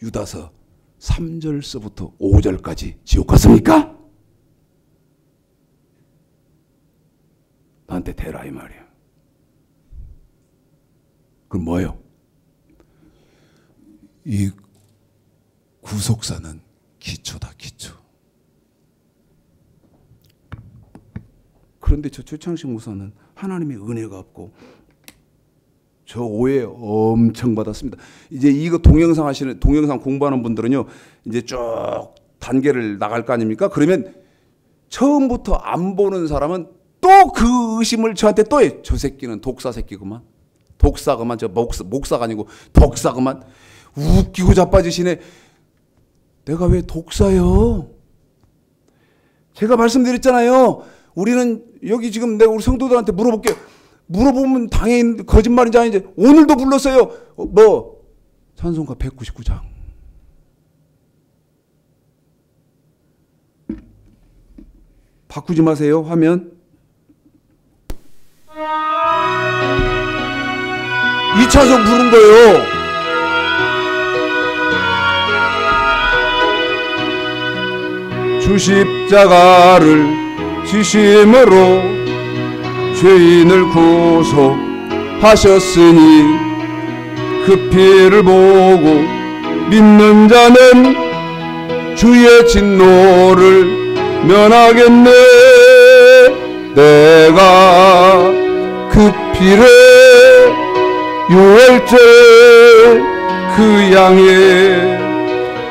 유다서 3절서부터 5절까지 지옥 갔습니까? 나한테 대라 이 말이야. 그럼 뭐예요? 이 구속사는 기초다, 기초. 그런데 저 최창식 목사는 하나님의 은혜가 없고 저 오해 엄청 받았습니다. 이제 이거 동영상 공부하는 분들은요, 이제 쭉 단계를 나갈 거 아닙니까? 그러면 처음부터 안 보는 사람은 또 그 의심을 저한테 또 해. 저 새끼는 독사 새끼구만. 독사구만. 저 목사가 아니고 독사구만. 웃기고 자빠지시네. 내가 왜 독사요? 제가 말씀드렸잖아요. 우리는 여기 지금 내가 우리 성도들한테 물어볼게요. 물어보면 당연히 거짓말인지 아닌지. 오늘도 불렀어요. 찬송가 199장. 바꾸지 마세요. 화면. 2차선 부른 거예요. 주 십자가를 지심으로 죄인을 구속하셨으니 그 피를 보고 믿는 자는 주의 진노를 면하겠네. 내가 그 피를 유월절 그 양의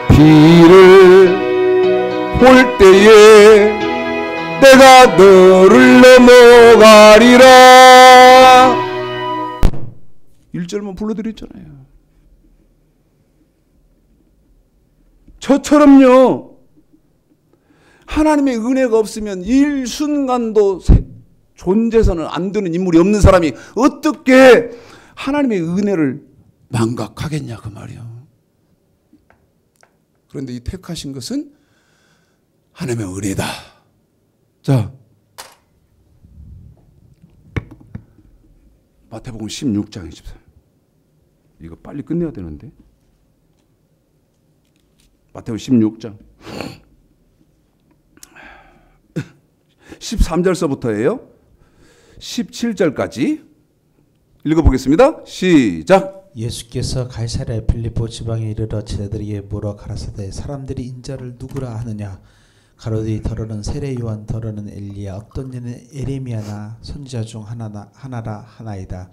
피를 볼 때에 내가 너를 넘어가리라. 1절만 불러드렸잖아요. 저처럼요, 하나님의 은혜가 없으면 일순간도 존재서는 안 되는 인물이 없는 사람이 어떻게 하나님의 은혜를 망각하겠냐 그 말이야. 그런데 이 택하신 것은 하나님의 은혜다. 자, 마태복음 16장 24. 이거 빨리 끝내야 되는데. 마태복음 16장 13절서부터예요. 17절까지 읽어보겠습니다. 시작. 예수께서 가이사랴 빌립보 지방에 이르러 제자들에게 물어 가라사대 사람들이 인자를 누구라 하느냐. 가로되 더러는 세례 요한 더러는 엘리야 어떤 이는 에레미야나 선지자 중 하나라 하나이다.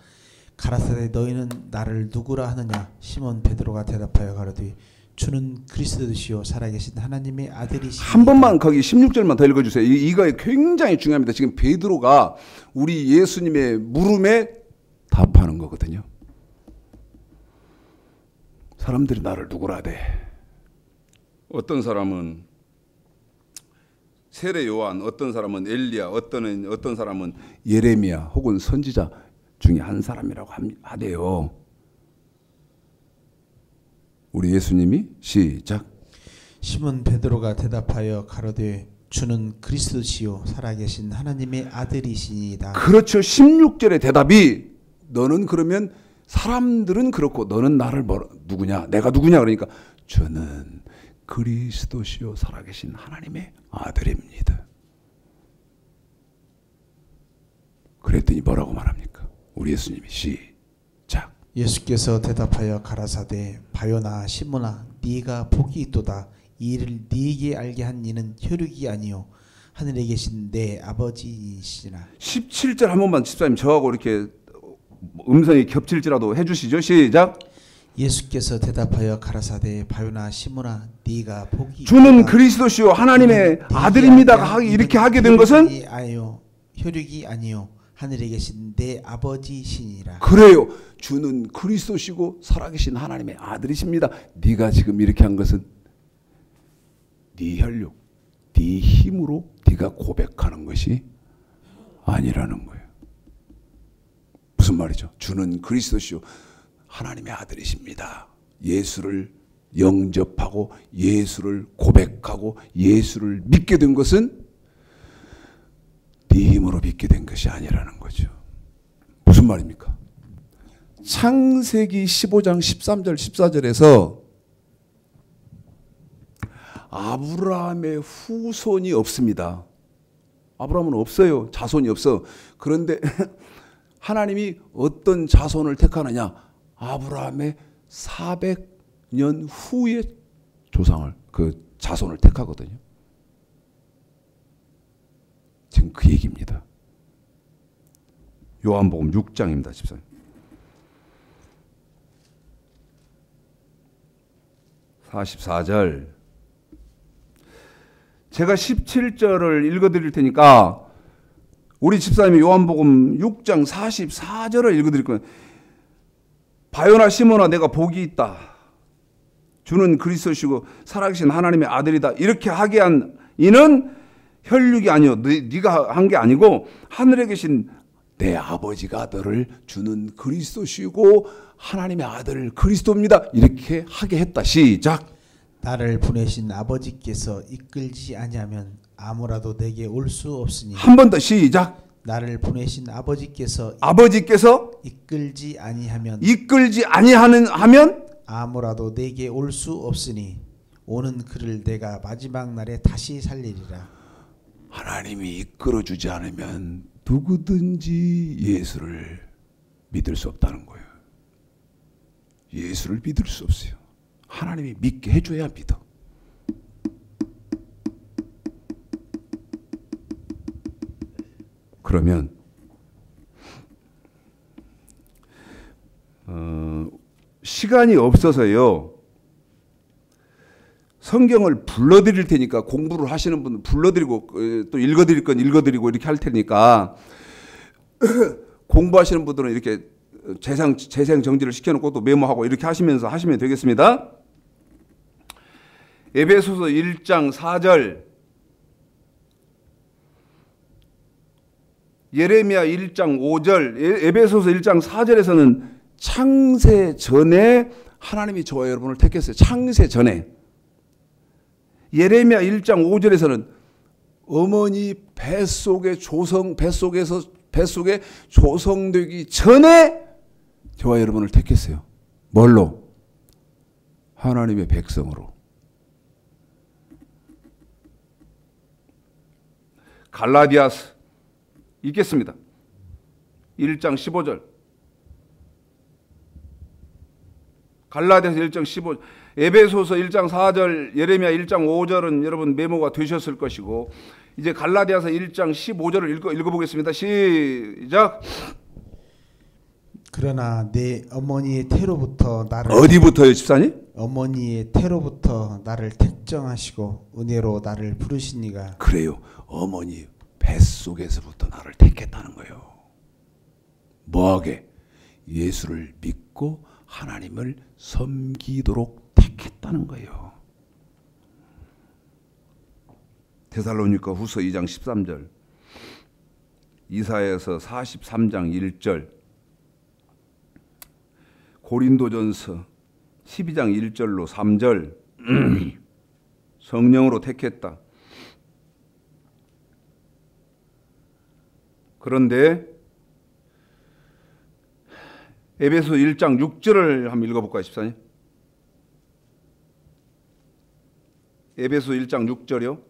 가라사대 너희는 나를 누구라 하느냐. 시몬 베드로가 대답하여 가로되 주는 그리스도시요 살아계신 하나님의 아들이시니이다. 한 번만 거기 16절만 더 읽어주세요. 이거 굉장히 중요합니다. 지금 베드로가 우리 예수님의 물음에 답하는 거거든요. 사람들이 나를 누구라 하대. 어떤 사람은 세례 요한, 어떤 사람은 엘리야, 어떤 사람은 예레미야 혹은 선지자 중에 한 사람이라고 하대요. 우리 예수님이 시작. 시몬 베드로가 대답하여 가로되 주는 그리스도시요 살아계신 하나님의 아들이시니이다. 그렇죠. 16절의 대답이 너는 그러면 사람들은 그렇고 너는 나를 누구냐? 내가 누구냐? 그러니까 저는 그리스도시요 살아계신 하나님의 아들입니다. 그랬더니 뭐라고 말합니까? 우리 예수님이 시작. 예수께서 대답하여 가라사대 바요나 시몬아 네가 복이 있도다. 이 일을 네게 알게 한 이는 혈육이 아니요 하늘에 계신 내 아버지이시라. 17절 한 번만 집사님 저하고 이렇게 음성이 겹칠지라도 해주시죠. 시작. 예수께서 대답하여 가라사대 바요나 시몬아 네가 복이 주는 있도다. 그리스도시요 하나님의 아들입니다. 이렇게 하게 된 것은 혈육이 아니요 하늘에 계신 내 아버지시니라. 그래요. 주는 그리스도시고 살아계신 하나님의 아들이십니다. 네가 지금 이렇게 한 것은 네 혈육, 네 힘으로 네가 고백하는 것이 아니라는 거예요. 무슨 말이죠? 주는 그리스도시요 하나님의 아들이십니다. 예수를 영접하고 예수를 고백하고 예수를 믿게 된 것은 네 힘으로 믿게 된 것이 아니라는 거죠. 무슨 말입니까? 창세기 15장 13절 14절에서 아브라함의 후손이 없습니다. 아브라함은 없어요. 자손이 없어. 그런데 하나님이 어떤 자손을 택하느냐? 아브라함의 400년 후의 조상을, 그 자손을 택하거든요. 지금 그 얘기입니다. 요한복음 6장입니다. 집사님. 44절. 제가 17절을 읽어드릴 테니까 우리 집사님이 요한복음 6장 44절을 읽어드릴 거예요. 바요나 시몬아 내가 복이 있다. 주는 그리스도시고 살아계신 하나님의 아들이다. 이렇게 하게 한 이는 혈육이 아니요 네가 한 게 아니고 하늘에 계신 내 아버지가 너를 주는 그리스도시고 하나님의 아들 그리스도입니다. 이렇게 하게 했다. 시작. 나를 보내신 아버지께서 이끌지 아니하면 아무라도 내게 올 수 없으니. 한 번 더 시작. 나를 보내신 아버지께서 이끌지 아니하면 아무라도 내게 올 수 없으니 오는 그를 내가 마지막 날에 다시 살리리라. 하나님이 이끌어주지 않으면 누구든지 예수를 믿을 수 없다는 거예요. 예수를 믿을 수 없어요. 하나님이 믿게 해줘야 믿어. 그러면 시간이 없어서요. 성경을 불러드릴 테니까 공부를 하시는 분은 불러드리고 또 읽어드릴 건 읽어드리고 이렇게 할 테니까 공부하시는 분들은 이렇게 재생 정지를 시켜놓고 또 메모하고 이렇게 하시면서 하시면 되겠습니다. 에베소서 1장 4절, 예레미야 1장 5절, 에베소서 1장 4절에서는 창세 전에 하나님이 저와 여러분을 택했어요. 창세 전에. 예레미야 1장 5절에서는 어머니 뱃속에 조성되기 전에 저와 여러분을 택했어요. 뭘로? 하나님의 백성으로. 갈라디아서 읽겠습니다. 1장 15절. 갈라디아서 1장 15절. 에베소서 1장 4절, 예레미야 1장 5절은 여러분 메모가 되셨을 것이고, 이제 갈라디아서 1장 15절을 읽어보겠습니다. 시작. 그러나 내 어머니의 태로부터 나를 어디부터요, 집사님? 어머니의 태로부터 나를 택정하시고 은혜로 나를 부르시니가. 그래요. 어머니 뱃속에서부터 나를 택했다는 거예요. 뭐하게? 예수를 믿고 하나님을 섬기도록 택했다는 거예요. 데살로니가 후서 2장 13절, 이사야서 43장 1절, 고린도전서 12장 1절로 3절 성령으로 택했다. 그런데 에베소 1장 6절을 한번 읽어볼까요, 집사님? 에베소 1장 6절이요.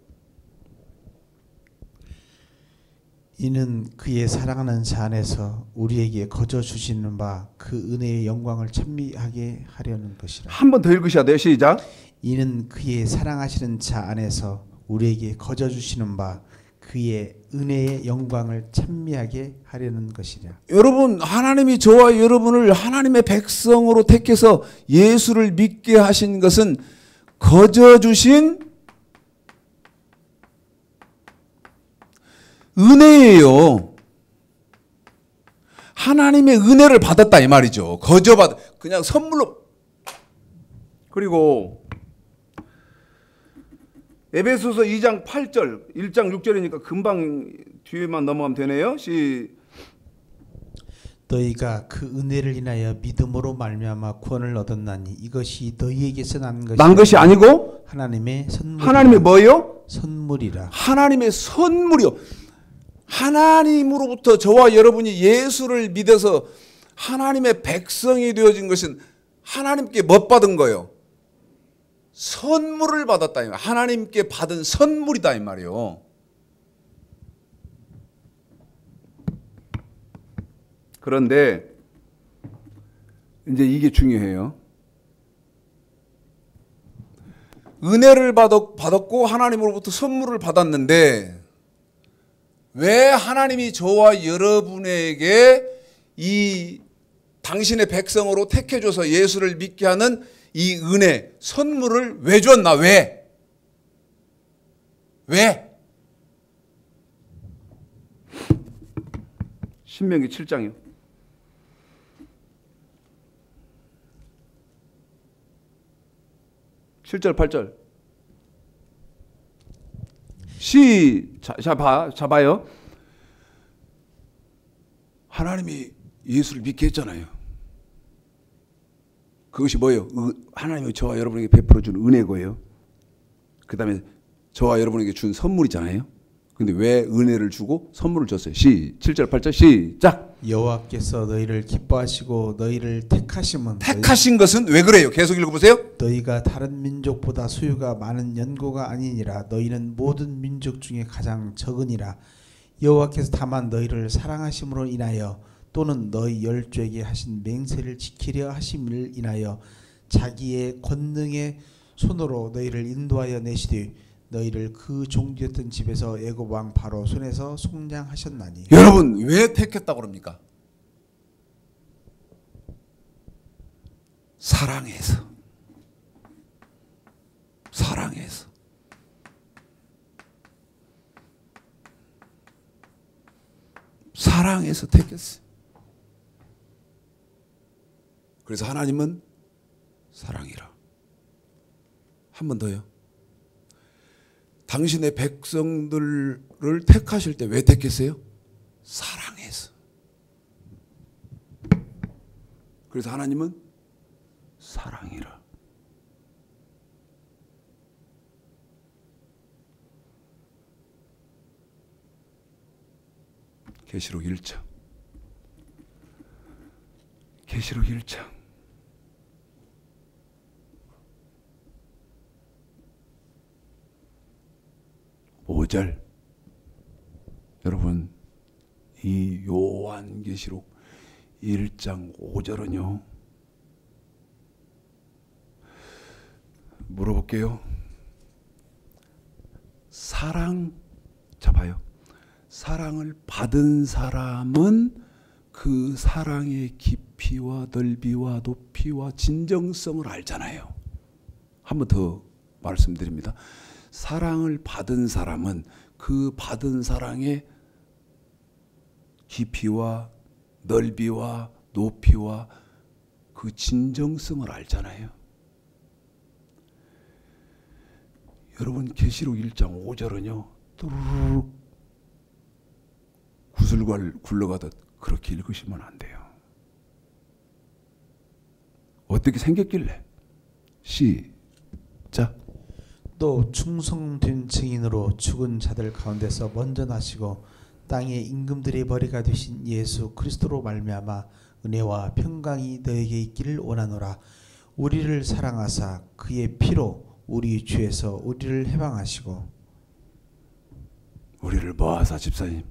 이는 그의 사랑하는 자 안에서 우리에게 거저 주시는 바 그 은혜의 영광을 찬미하게 하려는 것이라. 한 번 더 읽으셔야 돼요. 시작. 이는 그의 사랑하시는 자 안에서 우리에게 거저 주시는 바 그의 은혜의 영광을 찬미하게 하려는 것이라. 여러분, 하나님이 저와 여러분을 하나님의 백성으로 택해서 예수를 믿게 하신 것은 거저 주신 은혜예요. 하나님의 은혜를 받았다 이 말이죠. 거저받 그냥 선물로. 그리고 에베소서 2장 8절, 1장 6절이니까 금방 뒤에만 넘어가면 되네요. 너희가 그 은혜를 인하여 믿음으로 말미암아 구원을 얻었나니 이것이 너희에게서 난 것이 아니고 하나님의 선물. 하나님의 뭐예요? 선물이라. 하나님의 선물이요. 하나님으로부터 저와 여러분이 예수를 믿어서 하나님의 백성이 되어진 것은 하나님께 못 받은 거예요. 선물을 받았다. 하나님께 받은 선물이다 이 말이에요. 그런데 이제 이게 중요해요. 은혜를 받았고 하나님으로부터 선물을 받았는데 왜 하나님이 저와 여러분에게 이 당신의 백성으로 택해줘서 예수를 믿게 하는 이 은혜, 선물을 왜 줬나? 왜? 신명기 7장이요. 7절 8절 잡아요. 하나님이 예수를 믿게 했잖아요. 그것이 뭐예요? 하나님이 저와 여러분에게 베풀어 준 은혜고요. 그 다음에 저와 여러분에게 준 선물이잖아요. 근데 왜 은혜를 주고 선물을 줬어요? 7절 8절 시작. 여호와께서 너희를 기뻐하시고 너희를 택하심은 택하신 것은 왜 그래요? 계속 읽어보세요. 너희가 다른 민족보다 수요가 많은 연고가 아니니라. 너희는 모든 민족 중에 가장 적으니라. 여호와께서 다만 너희를 사랑하심으로 인하여 또는 너희 열조에게 하신 맹세를 지키려 하심을 인하여 자기의 권능의 손으로 너희를 인도하여 내시되 너희를 그 종되었던 집에서 애굽 왕 바로 손에서 속량하셨나니. 여러분 왜 택했다고 그럽니까? 사랑해서 택했어요. 그래서 하나님은 사랑이라. 한 번 더요. 당신의 백성들을 택하실 때 왜 택했어요? 사랑해서. 그래서 하나님은 사랑이라. 계시록 1장 5절. 여러분 이 요한계시록 1장 5절은요 물어볼게요. 사랑, 잡아요. 사랑을 받은 사람은 그 사랑의 깊이와 넓이와 높이와 진정성을 알잖아요. 한 번 더 말씀드립니다. 사랑을 받은 사람은 그 받은 사랑의 깊이와 넓이와 높이와 그 진정성을 알잖아요. 여러분 계시록 1장 5절은요. 뚜루룩 구슬과 굴러가듯 그렇게 읽으시면 안 돼요. 어떻게 생겼길래? 시작. 또 충성된 증인으로 죽은 자들 가운데서 먼저 나시고 땅의 임금들의 머리가 되신 예수 그리스도로 말미암아 은혜와 평강이 너에게 있기를 원하노라. 우리를 사랑하사 그의 피로 우리 주에서 우리를 해방하시고. 우리를 뭐하사 집사님?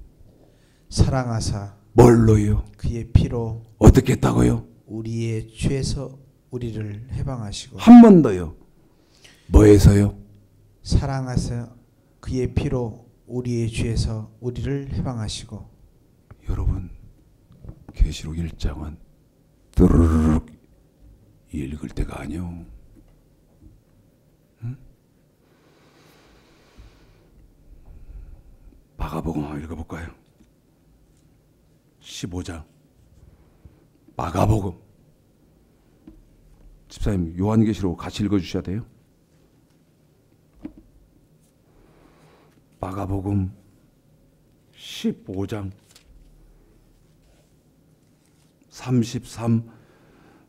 사랑하사 뭘로요? 그의 피로 어떻게 했다고요? 우리의 죄에서 우리를 해방하시고. 한 번 더요. 뭐에서요? 사랑하사 그의 피로 우리의 죄에서 우리를 해방하시고. 여러분 계시록 1장은 드르륵 읽을 때가 아니요. 응? 마가복음 한번 읽어볼까요? 15장 마가복음. 집사님 요한계시록 같이 읽어주셔야 돼요. 마가복음 15장 33,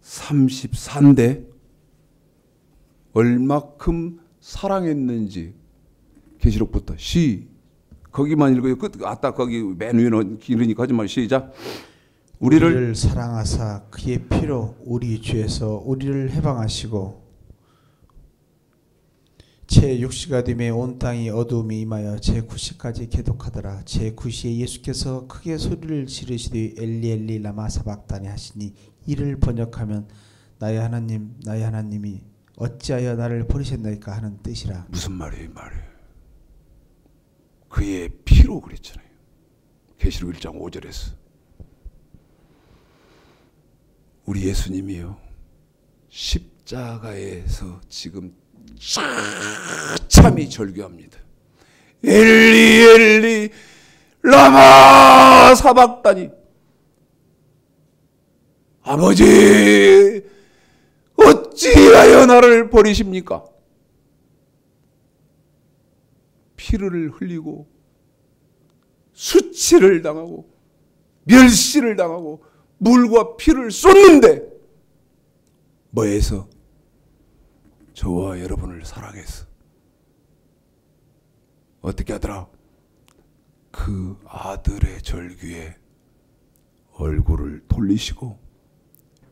34인데 얼마큼 사랑했는지 계시록부터 거기만 읽어요. 끝 아따 거기 맨 위는 길으니까 하지 마. 시작. 우리를 사랑하사 그의 피로 우리 죄에서 우리를 해방하시고 제6시가 되매 온 땅이 어두움이 임하여 제9시까지 계독하더라. 제9시에 예수께서 크게 소리를 지르시되 엘리 엘리 라마 사박다니 하시니 이를 번역하면 나의 하나님 나의 하나님이 어찌하여 나를 버리셨나이까 하는 뜻이라. 무슨 말이에요? 이 말이에요. 그의 피로 그랬잖아요. 계시록 1장 5절에서 우리 예수님이요 십자가에서 지금 참이 절규합니다. 엘리 엘리 라마 사박다니. 아버지 어찌하여 나를 버리십니까? 피를 흘리고 수치를 당하고 멸시를 당하고 물과 피를 쏟는데 뭐해서? 저와 여러분을 사랑해서 어떻게 하더라? 그 아들의 절규에 얼굴을 돌리시고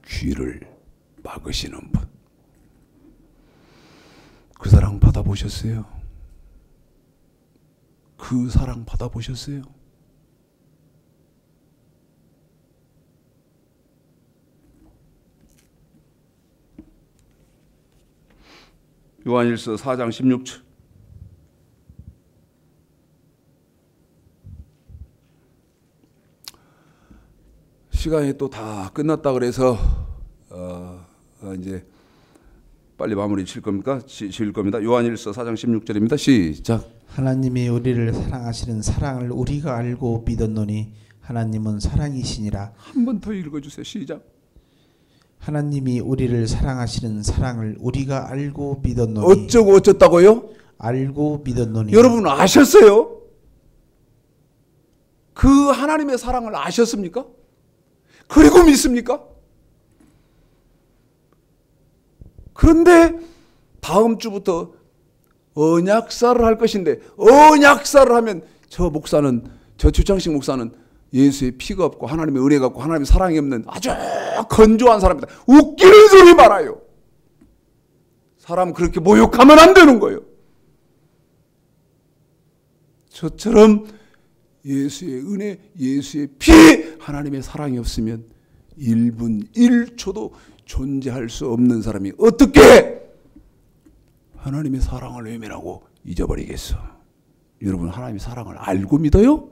귀를 막으시는 분. 그 사랑 받아보셨어요? 그 사랑 받아보셨어요? 요한일서 4장 16절. 시간이 또 다 끝났다 그래서 이제 빨리 마무리 칠 겁니까? 지을 겁니다. 요한일서 4장 16절입니다. 시작. 하나님이 우리를 사랑하시는 사랑을 우리가 알고 믿었노니 하나님은 사랑이시니라. 한 번 더 읽어주세요. 시작. 하나님이 우리를 사랑하시는 사랑을 우리가 알고 믿었노니. 어쩌고 어쩌다고요? 알고 믿었노니. 여러분 아셨어요? 그 하나님의 사랑을 아셨습니까? 그리고 믿습니까? 그런데 다음 주부터 언약사를 할 것인데 언약사를 하면 저 주창식 목사는 예수의 피가 없고 하나님의 은혜가 없고 하나님의 사랑이 없는 아주 건조한 사람이다. 웃기는 소리 말아요. 사람 그렇게 모욕하면 안 되는 거예요. 저처럼 예수의 은혜, 예수의 피, 하나님의 사랑이 없으면 1분 1초도 존재할 수 없는 사람이 어떻게 하나님의 사랑을 외면하고 잊어버리겠어? 여러분 하나님의 사랑을 알고 믿어요?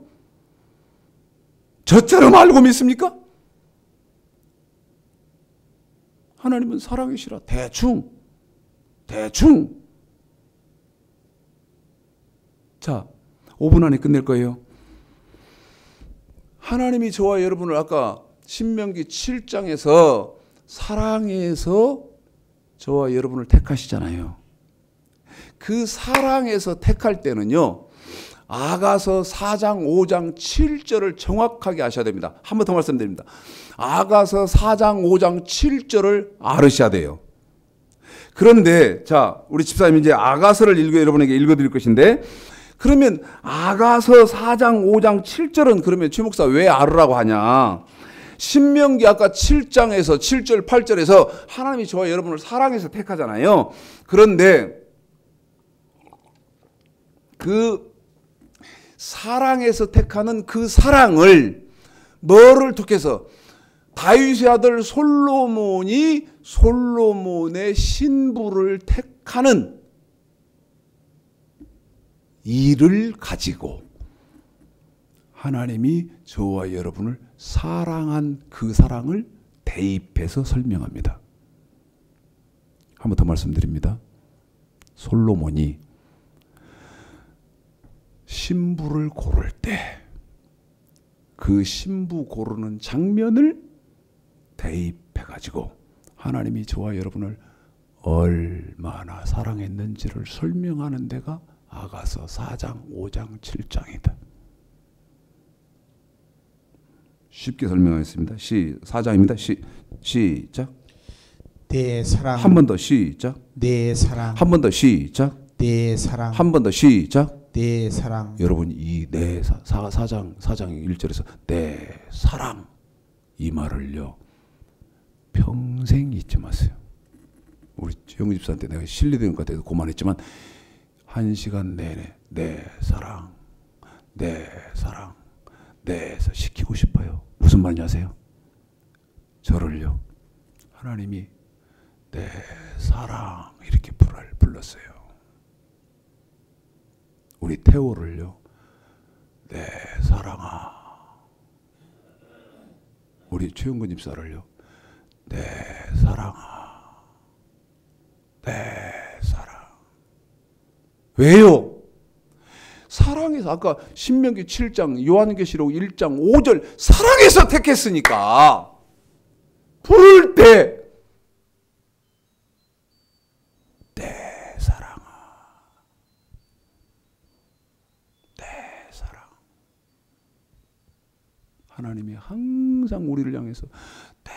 저처럼 알고 믿습니까? 하나님은 사랑이시라 대충 자 5분 안에 끝낼 거예요. 하나님이 저와 여러분을 아까 신명기 7장에서 사랑해서 저와 여러분을 택하시잖아요. 그 사랑에서 택할 때는요, 아가서 4장 5장 7절을 정확하게 아셔야 됩니다. 한 번 더 말씀드립니다. 아가서 4장 5장 7절을 알으셔야 돼요. 그런데 자 우리 집사님 이제 아가서를 여러분에게 읽어드릴 것인데, 그러면 아가서 4장 5장 7절은 그러면 최 목사 왜 알으라고 하냐? 신명기 아까 7장에서 7절 8절에서 하나님이 저와 여러분을 사랑해서 택하잖아요. 그런데 그 사랑해서 택하는 그 사랑을 뭐를 통해서 다윗의 아들 솔로몬이 솔로몬의 신부를 택하는 일을 가지고 하나님이 저와 여러분을 사랑한 그 사랑을 대입해서 설명합니다. 한 번 더 말씀드립니다. 솔로몬이 신부를 고를 때 그 신부 고르는 장면을 대입해가지고 하나님이 저와 여러분을 얼마나 사랑했는지를 설명하는 데가 아가서 4장, 5장, 7장이다. 쉽게 설명하겠습니다. 4장입니다. 시작. 내 사랑. 한 번 더 시작. 내 사랑. 한 번 더 시작. 내 사랑. 한 번 더 시작. 내 사랑. 여러분 이 내 4장 1절에서 내 사랑 이 말을요 평생 잊지 마세요. 우리 영우 집사한테 내가 실례된 것 같아서 고만했지만 1시간 내내 내 사랑 시키고 싶어요. 무슨 말인지 아세요? 저를요 하나님이 내 사랑 이렇게 불렀어요. 우리 태호를요 내 사랑아, 우리 최영근 집사를요 내 사랑아, 내 사랑. 왜요? 사랑해서 아까 신명기 7장 요한계시록 1장 5절 사랑해서 택했으니까 부를 때 내 사랑아, 내 사랑. 하나님이 항상 우리를 향해서 내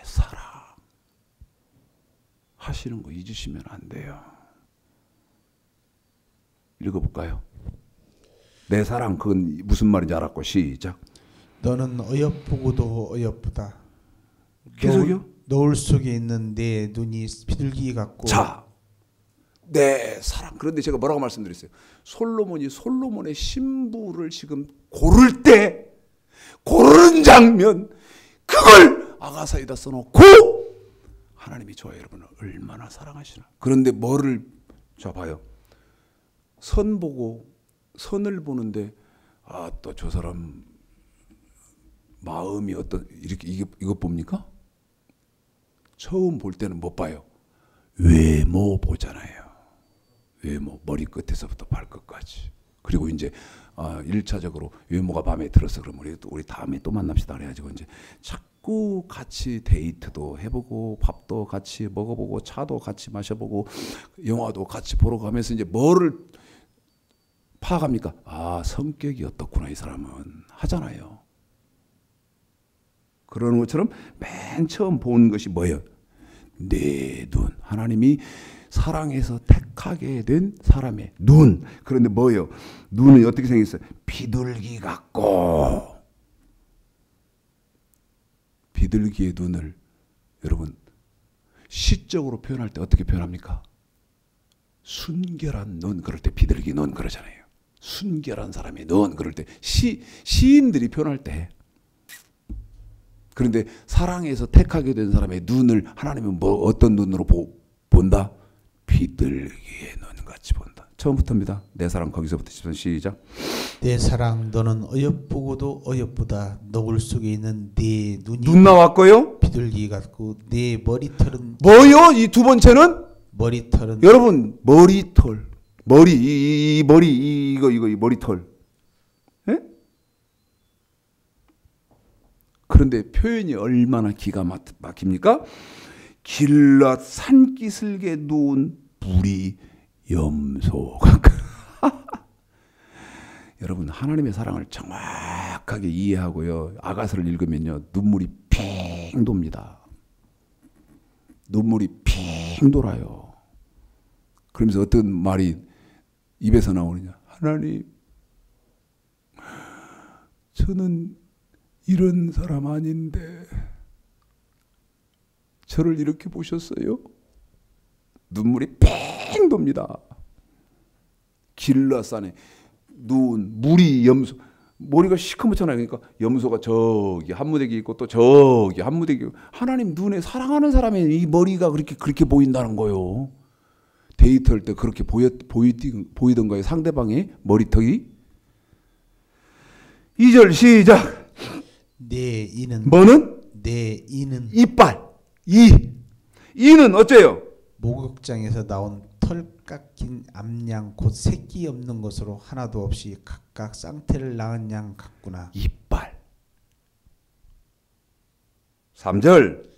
사랑 하시는 거 잊으시면 안 돼요. 읽어볼까요? 내 사랑 그건 무슨 말인지 알았고 시작. 너는 어여쁘고도 어여쁘다. 계속요? 노을 속에 있는 내 눈이 비둘기 같고. 자, 내 사랑. 그런데 제가 뭐라고 말씀드렸어요? 솔로몬이 솔로몬의 신부를 지금 고를 때 고르는 장면 그걸 아가사에다 써놓고 하나님이 저와 여러분을 얼마나 사랑하시나. 그런데 뭐를 자 봐요. 선 보고 선을 보는데 아 또 저 사람 마음이 어떤 이렇게 이것 봅니까? 처음 볼 때는 못 봐요. 외모 보잖아요. 외모 머리 끝에서부터 발끝까지. 그리고 이제 1차적으로 외모가 마음에 들어서 그러면 우리 다음에 또 만납시다 그래가지고 이제 자꾸 같이 데이트도 해보고 밥도 같이 먹어보고 차도 같이 마셔보고 영화도 같이 보러 가면서 이제 뭐를 파악합니까? 아 성격이 어떻구나 이 사람은 하잖아요. 그런 것처럼 맨 처음 본 것이 뭐예요? 내 눈. 하나님이 사랑해서 택하게 된 사람의 눈. 그런데 뭐예요? 눈은 어떻게 생겼어요? 비둘기 같고. 비둘기의 눈을 여러분 시적으로 표현할 때 어떻게 표현합니까? 순결한 눈. 그럴 때 비둘기 눈 그러잖아요. 순결한 사람의 눈. 그럴 때 시인들이 표현할 때. 그런데 사랑해서 택하게 된 사람의 눈을 하나님은 뭐 어떤 눈으로 본다? 비둘기의 눈같이 본다. 처음부터입니다. 내 사랑 거기서부터 시작. 내 사랑 너는 어여쁘고도 어여쁘다. 너울 속에 있는 네 눈이 눈 나왔고요. 비둘기 같고 네 머리털은 뭐요? 이 두 번째는 머리털은 여러분 머리털. 머리 이 머리 이거 이 머리털. 예? 그런데 표현이 얼마나 기가 막힙니까? 길라 산기슭에 누운 불이 염소. 여러분 하나님의 사랑을 정확하게 이해하고요. 아가서를 읽으면요. 눈물이 핑 돕니다. 눈물이 핑 돌아요. 그러면서 어떤 말이 입에서 나오느냐. 하나님, 저는 이런 사람 아닌데 저를 이렇게 보셨어요? 눈물이 팽 돕니다. 길라산에 누운 물이 염소, 머리가 시커멓잖아요. 그러니까 염소가 저기 한 무대기 있고 또 저기 한 무대기 있고. 하나님 눈에 사랑하는 사람의 이 머리가 그렇게 보인다는 거예요. 데이트할 때 그렇게 보이던 거예요. 상대방의 머리털이. 2절 시작. 내 이는 뭐는? 내 이는 이빨. 이는 어째요? 목욕장에서 나온 털 깎인 암양 곧 새끼 없는 것으로 하나도 없이 각각 쌍태를 낳은 양 같구나. 이빨. 3절.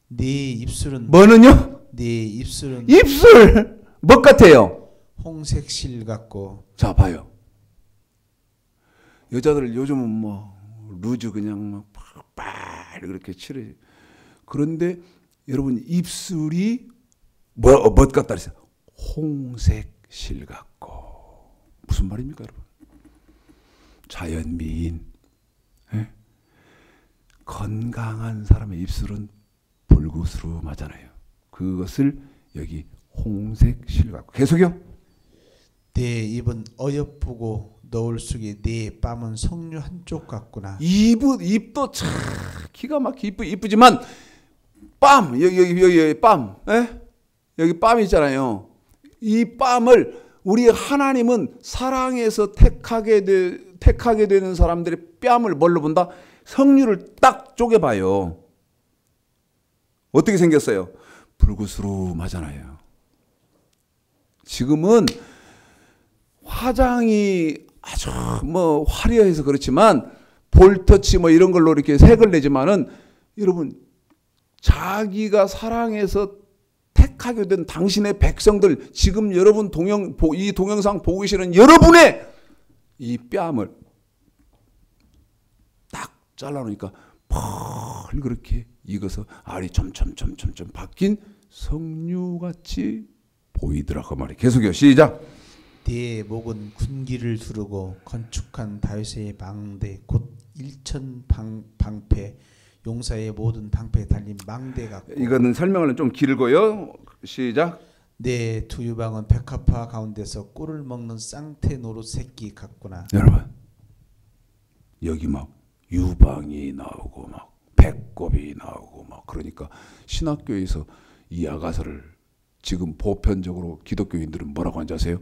네 입술은 뭐는요? 네 입술은 입술. 뭐 같아요? 홍색 실 같고. 자 봐요. 여자들 요즘은 뭐 루즈 그냥 막 빨리 그렇게 칠해. 그런데 여러분 입술이 뭐 같다 그랬어요? 홍색 실 같고. 무슨 말입니까, 여러분? 자연 미인. 예? 건강한 사람의 입술은 불구스름하잖아요. 그것을 여기 홍색 실 같고. 계속요. 내 입은 어여쁘고 너울 속에 네 뺨은 석류 한쪽 같구나. 입도 참 기가 막히게 이쁘지만 뺨 여기 뺨, 예? 여기 뺨 있잖아요. 이 뺨을 우리 하나님은 사랑해서 택하게 되는 사람들의 뺨을 뭘로 본다? 석류를 딱 쪼개봐요. 어떻게 생겼어요? 불구스름하잖아요. 지금은 화장이 아주 뭐 화려해서 그렇지만 볼터치 뭐 이런 걸로 이렇게 색을 내지만은 여러분 자기가 사랑해서 택하게 된 당신의 백성들 지금 여러분 이 동영상 보고 계시는 여러분의 이 뺨을 딱 잘라놓으니까 펄 그렇게 익어서 알이 점점점점 바뀐 석류같이 보이더라고 말이에요. 계속해요. 시작. 네 목은 군기를 두르고 건축한 다윗의 망대 곧 일천 방패 용사의 모든 방패에 달린 망대 같고. 이거는 설명은 좀 길고요. 시작. 내 두 유방은 백합화 가운데서 꿀을 먹는 쌍태 노루 새끼 같구나. 여러분 여기 막 유방이 나오고 막 배꼽이 나오고 막 그러니까 신학교에서 이 아가서를 지금 보편적으로 기독교인들은 뭐라고 하는지 아세요?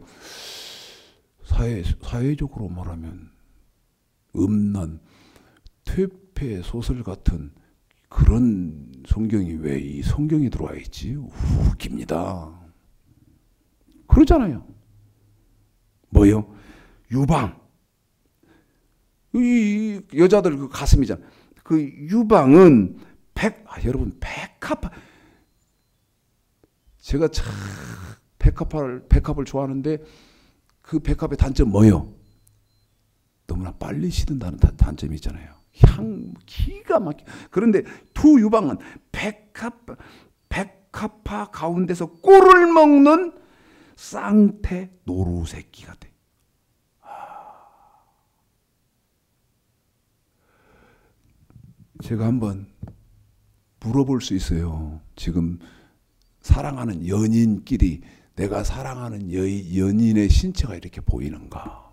사회적으로 말하면 음란, 퇴폐 소설 같은 그런 성경이 왜 이 성경에 들어와 있지? 웃깁니다. 그러잖아요. 뭐요? 유방. 이 여자들 그 가슴이잖아. 그 유방은 여러분 백합화. 제가 참 백합을 좋아하는데 그 백합의 단점 뭐요? 너무나 빨리 시든다는 단점이 있잖아요. 향 기가 막혀. 그런데 두 유방은 백합화 가운데서 꿀을 먹는 쌍태 노루 새끼 같아. 제가 한번 물어볼 수 있어요. 지금 사랑하는 연인끼리 내가 사랑하는 연인의 신체가 이렇게 보이는가?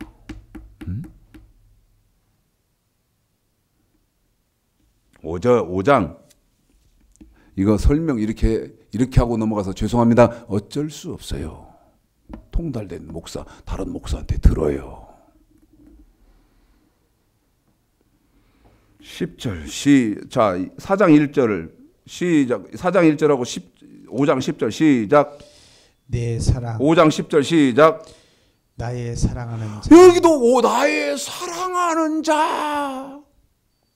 응? 5장 이거 설명 이렇게 하고 넘어가서 죄송합니다. 어쩔 수 없어요. 통달된 목사, 다른 목사한테 들어요. 10절 자 4장 1절을 시작. 4장 1절하고 5장 10절 시작. 내 사랑 5장 10절 시작. 나의 사랑하는 자. 여기도 나의 사랑하는 자.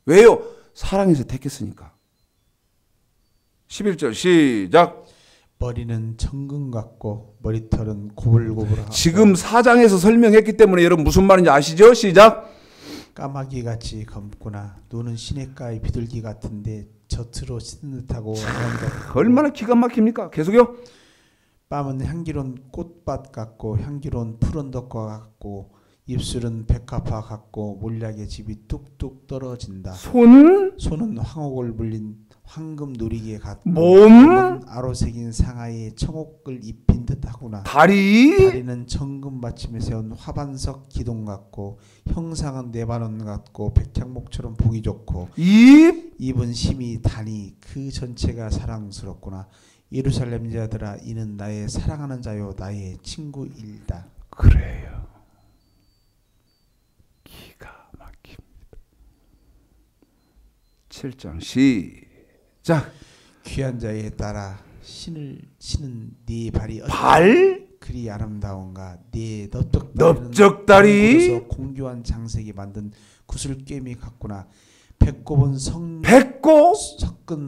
왜요? 사랑해서 택했으니까. 11절 시작. 머리는 천금 같고 머리털은 고불고불하고. 지금 4장에서 설명했기 때문에 여러분 무슨 말인지 아시죠? 시작. 까마귀 같이 검구나. 눈은 시냇가의 비둘기 같은데 젖으로 씻은 듯하고 아름답고. 얼마나 기가 막힙니까? 계속요. 뺨은 향기로운 꽃밭 같고 향기로운 푸른 덕과 같고 입술은 백합화 같고 몰약의 집이 뚝뚝 떨어진다. 손은 황옥을 물린 황금 누리개 같고 몸은 아로새긴 상하에 청옥을 입힌 듯하구나. 다리는 정금 받침에 세운 화반석 기둥 같고 형상은 네바논 같고 백향목처럼 보기 좋고 입은 심이 다니 그 전체가 사랑스럽구나. 예루살렘 자들아 이는 나의 사랑하는 자요 나의 친구일다. 그래요. 기가 막힙니다. 7장 시작. 귀한 자에 따라 신을 신은 네 발이 그리 아름다운가. 네 넓적다리는 공교한 장색이 만든 구슬꿰미 같구나. 배꼽은 섞은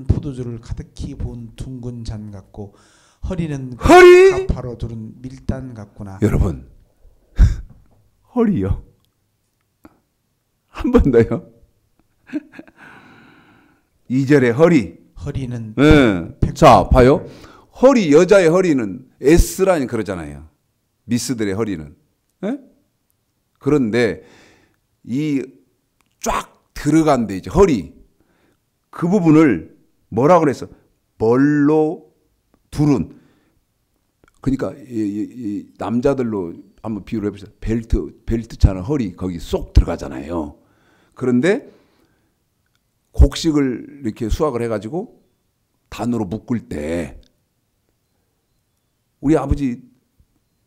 포도주를 가득히 부은 둥근 잔 같고 허리는 가파로 두른 밀단 같구나. 여러분 허리요. 한 번 더요. 2절에 허리는 자 봐요. 허리 여자의 허리는 S라인 그러잖아요. 미스들의 허리는. 그런데 이 쫙 들어간데 이제 허리 그 부분을 뭐라고 그랬어? 벌로 두른. 그러니까 이 남자들로 한번 비유를 해보세요. 벨트 차는 허리 거기 쏙 들어가잖아요. 그런데 곡식을 이렇게 수확을 해가지고 단으로 묶을 때 우리 아버지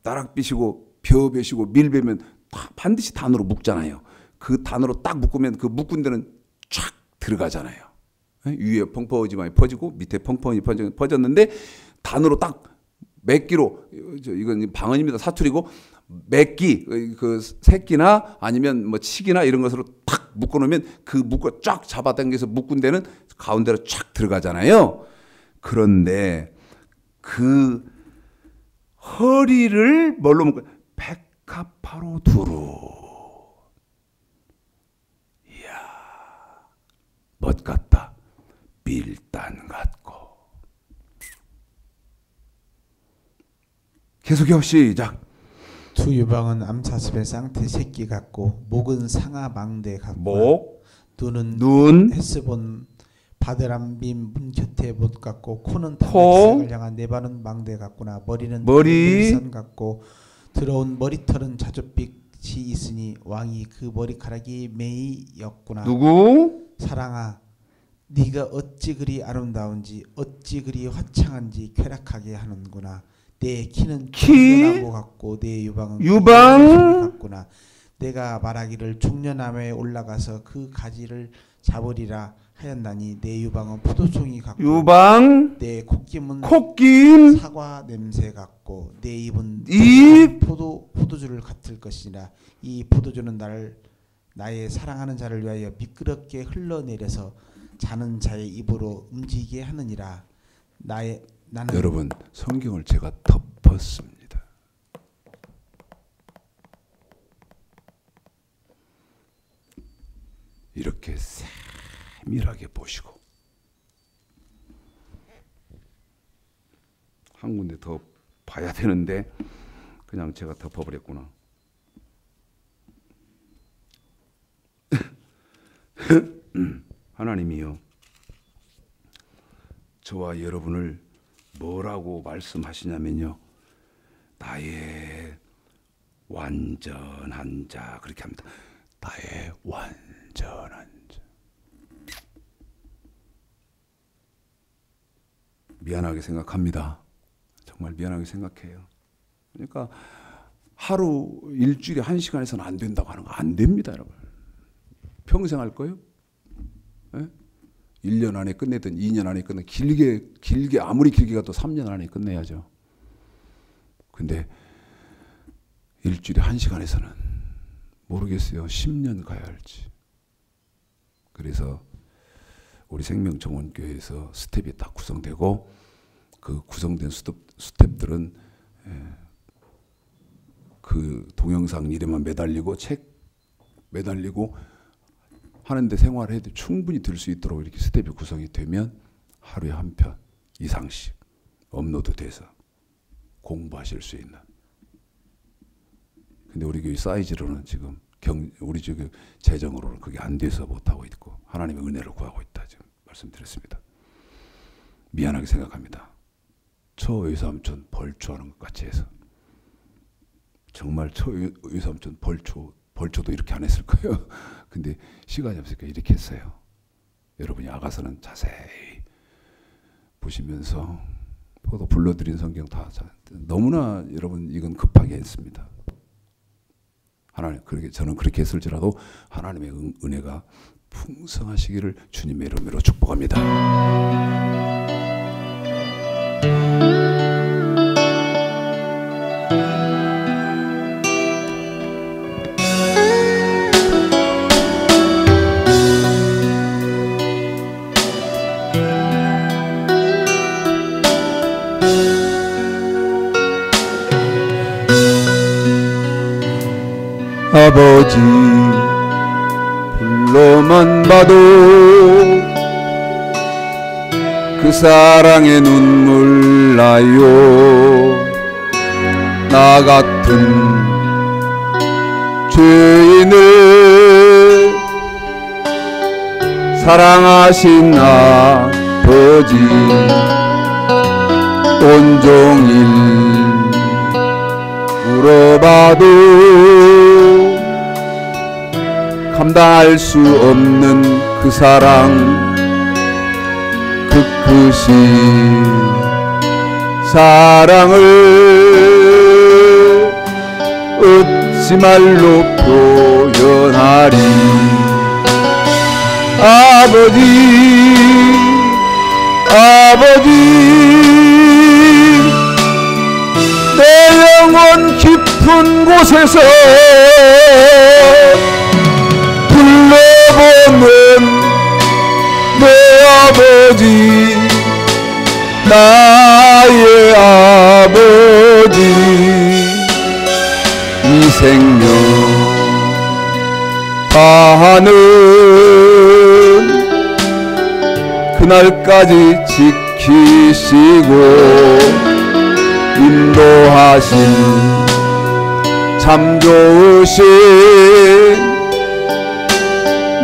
나락 비시고 벼 베시고 밀 베면 반드시 단으로 묶잖아요. 그 단으로 딱 묶으면 그 묶은 데는 쫙 들어가잖아요. 위에 펑퍼지만 퍼지고 밑에 펑퍼지 퍼졌는데 단으로 딱 몇기로 이건 방언입니다. 사투리고 몇기 그 새끼나 아니면 뭐 칡이나 이런 것으로 탁 묶어놓으면 그 묶어 쫙 잡아당겨서 묶은 데는 가운데로 쫙 들어가잖아요. 그런데 그 허리를 뭘로 묶어? 백합화로 두루. 멋 같다. 밀단 같고. 계속요. 시작. 두 유방은 암사슴의 쌍태 새끼 같고 목은 상아 망대 같고 눈은 헤스본 바데람빔 문 곁에 못 같고 코는 담백색을 향한 네바논 망대 같구나. 머리는 산 같고 들어온 머리털은 자줏빛이 있으니 왕이 그 머리카락이 메이였구나. 누구? 사랑아, 네가 어찌 그리 아름다운지 어찌 그리 화창한지 쾌락하게 하는구나. 내 키는 종려나무 같고 내 유방은 같구나. 내가 말하기를 종려나무에 올라가서 그 가지를 잡으리라 하였나니 내 유방은 포도송이 같고 내 콧김은 사과 냄새 같고 내 입은 포도주를 같을 것이라. 이 포도주는 나의 사랑하는 자를 위하여 미끄럽게 흘러내려서 자는 자의 입으로 움직이게 하느니라. 나는 여러분 성경을 제가 덮었습니다. 이렇게 세밀하게 보시고 한 군데 더 봐야 되는데 그냥 제가 덮어버렸구나. 하나님이요, 저와 여러분을 뭐라고 말씀하시냐면요, 나의 완전한 자, 그렇게 합니다. 나의 완전한 자. 미안하게 생각합니다. 정말 미안하게 생각해요. 그러니까 하루 일주일에 1시간에서는 안 된다고 하는 거 안 됩니다, 여러분. 평생 할 거예요? 네? 1년 안에 끝내든 2년 안에 끝내, 길게 아무리 길게 가도 3년 안에 끝내야죠. 근데 일주일에 1시간에서는 모르겠어요. 10년 가야 할지. 그래서 우리 생명정원교회에서 스텝이 딱 구성되고 그 구성된 스텝들은 그 동영상 일에만 매달리고 책 매달리고 하는데 생활해도 충분히 들 수 있도록 이렇게 스텝이 구성이 되면 하루에 한 편 이상씩 업로드돼서 공부하실 수 있는. 근데 우리 교회 사이즈로는 지금 우리 지금 재정으로는 그게 안 돼서 못하고 있고 하나님의 은혜를 구하고 있다 지금 말씀드렸습니다. 미안하게 생각합니다. 처의삼촌 벌초하는 것 같이 해서 정말 처의삼촌 벌초도 이렇게 안 했을 거예요. 근데 시간이 없으니까 이렇게 했어요. 여러분이 아가서는 자세히 보시면서 또 불러드린 성경 다 너무나 여러분 이건 급하게 했습니다. 하나님 저는 그렇게 했을지라도 하나님의 은혜가 풍성하시기를 주님의 이름으로 축복합니다. 아버지 불러만 봐도 그 사랑의 눈물 나요. 나 같은 죄인을 사랑하신 아버지 온종일 울어봐도 감당할 수 없는 그 사랑 그 크신 사랑을 어찌 말로 표현하리. 아버지 내 영혼 깊은 곳에서 불러보는 내 아버지 나의 아버지 이 생명 다하는 그날까지 지키시고 인도하신 참 좋으신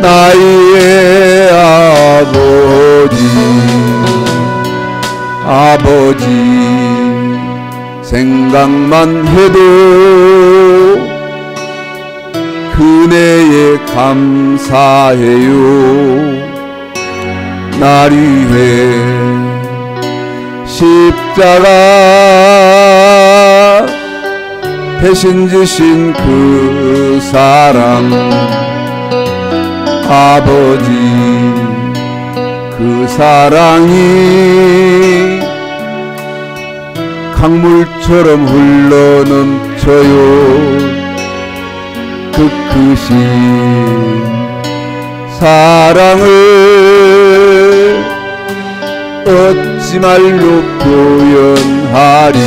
나의 아버지 생각만 해도 그네에 감사해요. 날 위해 십자가 대신 지신 그 사랑 아버지 그 사랑이 강물처럼 흘러넘쳐요. 그 크신 사랑을 어찌 말로 표현하리.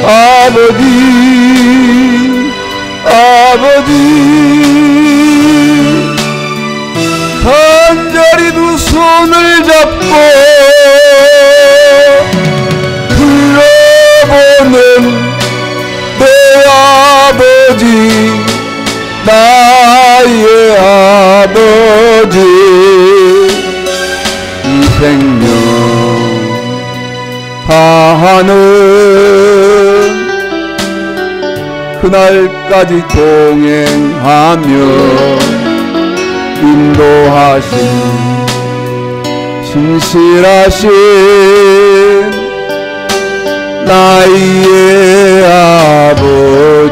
아버지 간절히 두 손을 잡고 불러보는 내 아버지 나의 아버지 이 생명 다하는 그날까지 동행하며 인도하신 진실하신 나의 아버지